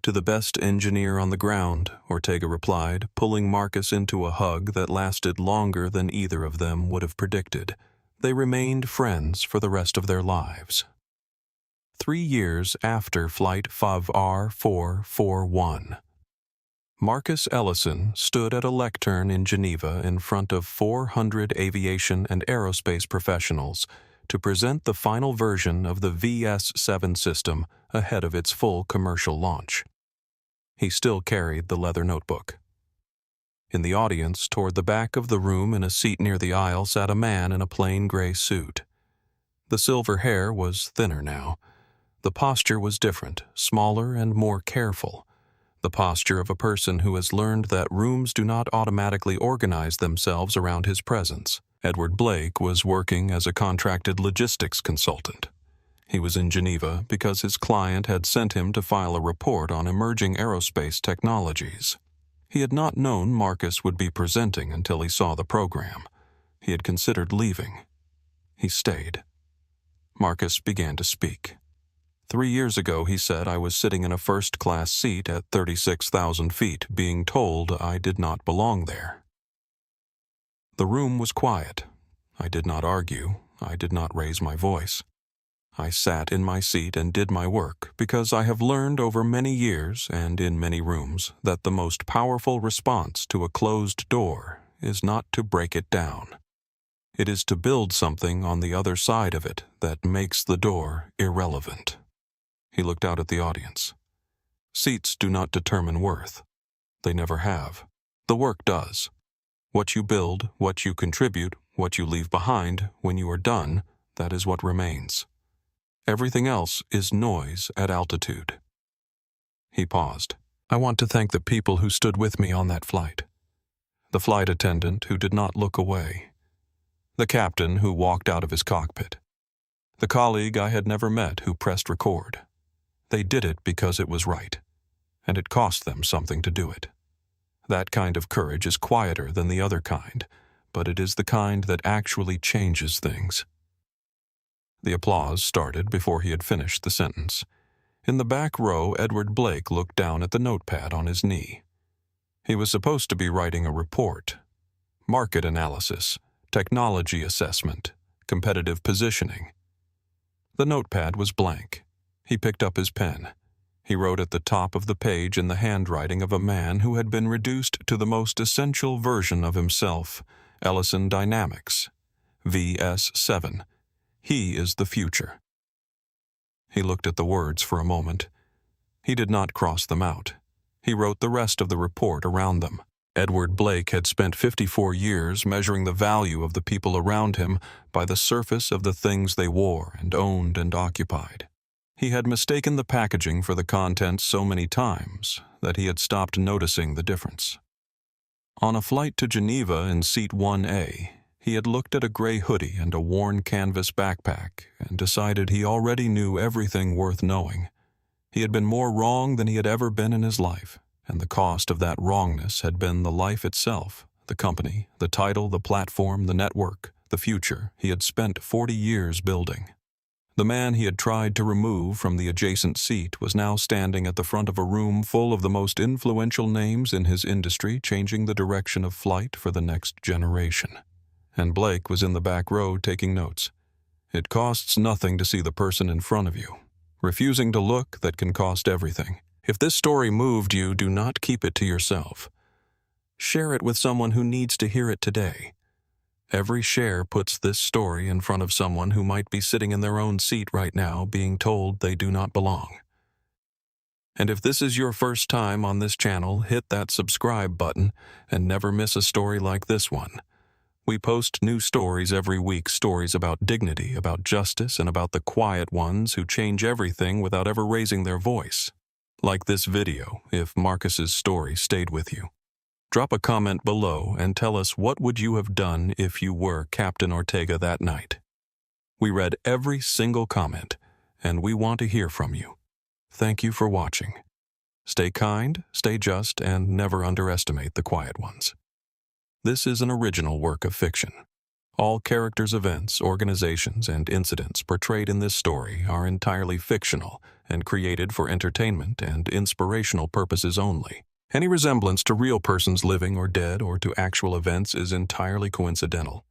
"To the best engineer on the ground," Ortega replied, pulling Marcus into a hug that lasted longer than either of them would have predicted. They remained friends for the rest of their lives. 3 years after Flight 5R441, Marcus Ellison stood at a lectern in Geneva in front of 400 aviation and aerospace professionals to present the final version of the VS-7 system ahead of its full commercial launch. He still carried the leather notebook. In the audience, toward the back of the room in a seat near the aisle, sat a man in a plain gray suit. The silver hair was thinner now. The posture was different, smaller and more careful. The posture of a person who has learned that rooms do not automatically organize themselves around his presence. Edward Blake was working as a contracted logistics consultant. He was in Geneva because his client had sent him to file a report on emerging aerospace technologies. He had not known Marcus would be presenting until he saw the program. He had considered leaving. He stayed. Marcus began to speak. 3 years ago, he said, I was sitting in a first-class seat at 36,000 feet, being told I did not belong there. The room was quiet. I did not argue. I did not raise my voice. I sat in my seat and did my work because I have learned over many years and in many rooms that the most powerful response to a closed door is not to break it down. It is to build something on the other side of it that makes the door irrelevant. He looked out at the audience. Seats do not determine worth. They never have. The work does. What you build, what you contribute, what you leave behind, when you are done, that is what remains. Everything else is noise at altitude. He paused. I want to thank the people who stood with me on that flight. The flight attendant who did not look away. The captain who walked out of his cockpit. The colleague I had never met who pressed record. They did it because it was right, and it cost them something to do it. That kind of courage is quieter than the other kind, but it is the kind that actually changes things. The applause started before he had finished the sentence. In the back row, Edward Blake looked down at the notepad on his knee. He was supposed to be writing a report. Market analysis, technology assessment, competitive positioning. The notepad was blank. He picked up his pen. He wrote at the top of the page in the handwriting of a man who had been reduced to the most essential version of himself, Ellison Dynamics, VS-7. He is the future. He looked at the words for a moment. He did not cross them out. He wrote the rest of the report around them. Edward Blake had spent 54 years measuring the value of the people around him by the surface of the things they wore and owned and occupied. He had mistaken the packaging for the contents so many times that he had stopped noticing the difference. On a flight to Geneva in seat 1A, he had looked at a gray hoodie and a worn canvas backpack and decided he already knew everything worth knowing. He had been more wrong than he had ever been in his life, and the cost of that wrongness had been the life itself, the company, the title, the platform, the network, the future he had spent 40 years building. The man he had tried to remove from the adjacent seat was now standing at the front of a room full of the most influential names in his industry, changing the direction of flight for the next generation. And Blake was in the back row taking notes. It costs nothing to see the person in front of you. Refusing to look, that can cost everything. If this story moved you, do not keep it to yourself. Share it with someone who needs to hear it today. Every share puts this story in front of someone who might be sitting in their own seat right now being told they do not belong. And if this is your first time on this channel, hit that subscribe button and never miss a story like this one. We post new stories every week, stories about dignity, about justice, and about the quiet ones who change everything without ever raising their voice. Like this video, if Marcus's story stayed with you. Drop a comment below and tell us what would you have done if you were Captain Ortega that night. We read every single comment, and we want to hear from you. Thank you for watching. Stay kind, stay just, and never underestimate the quiet ones. This is an original work of fiction. All characters, events, organizations, and incidents portrayed in this story are entirely fictional and created for entertainment and inspirational purposes only. Any resemblance to real persons living or dead or to actual events is entirely coincidental.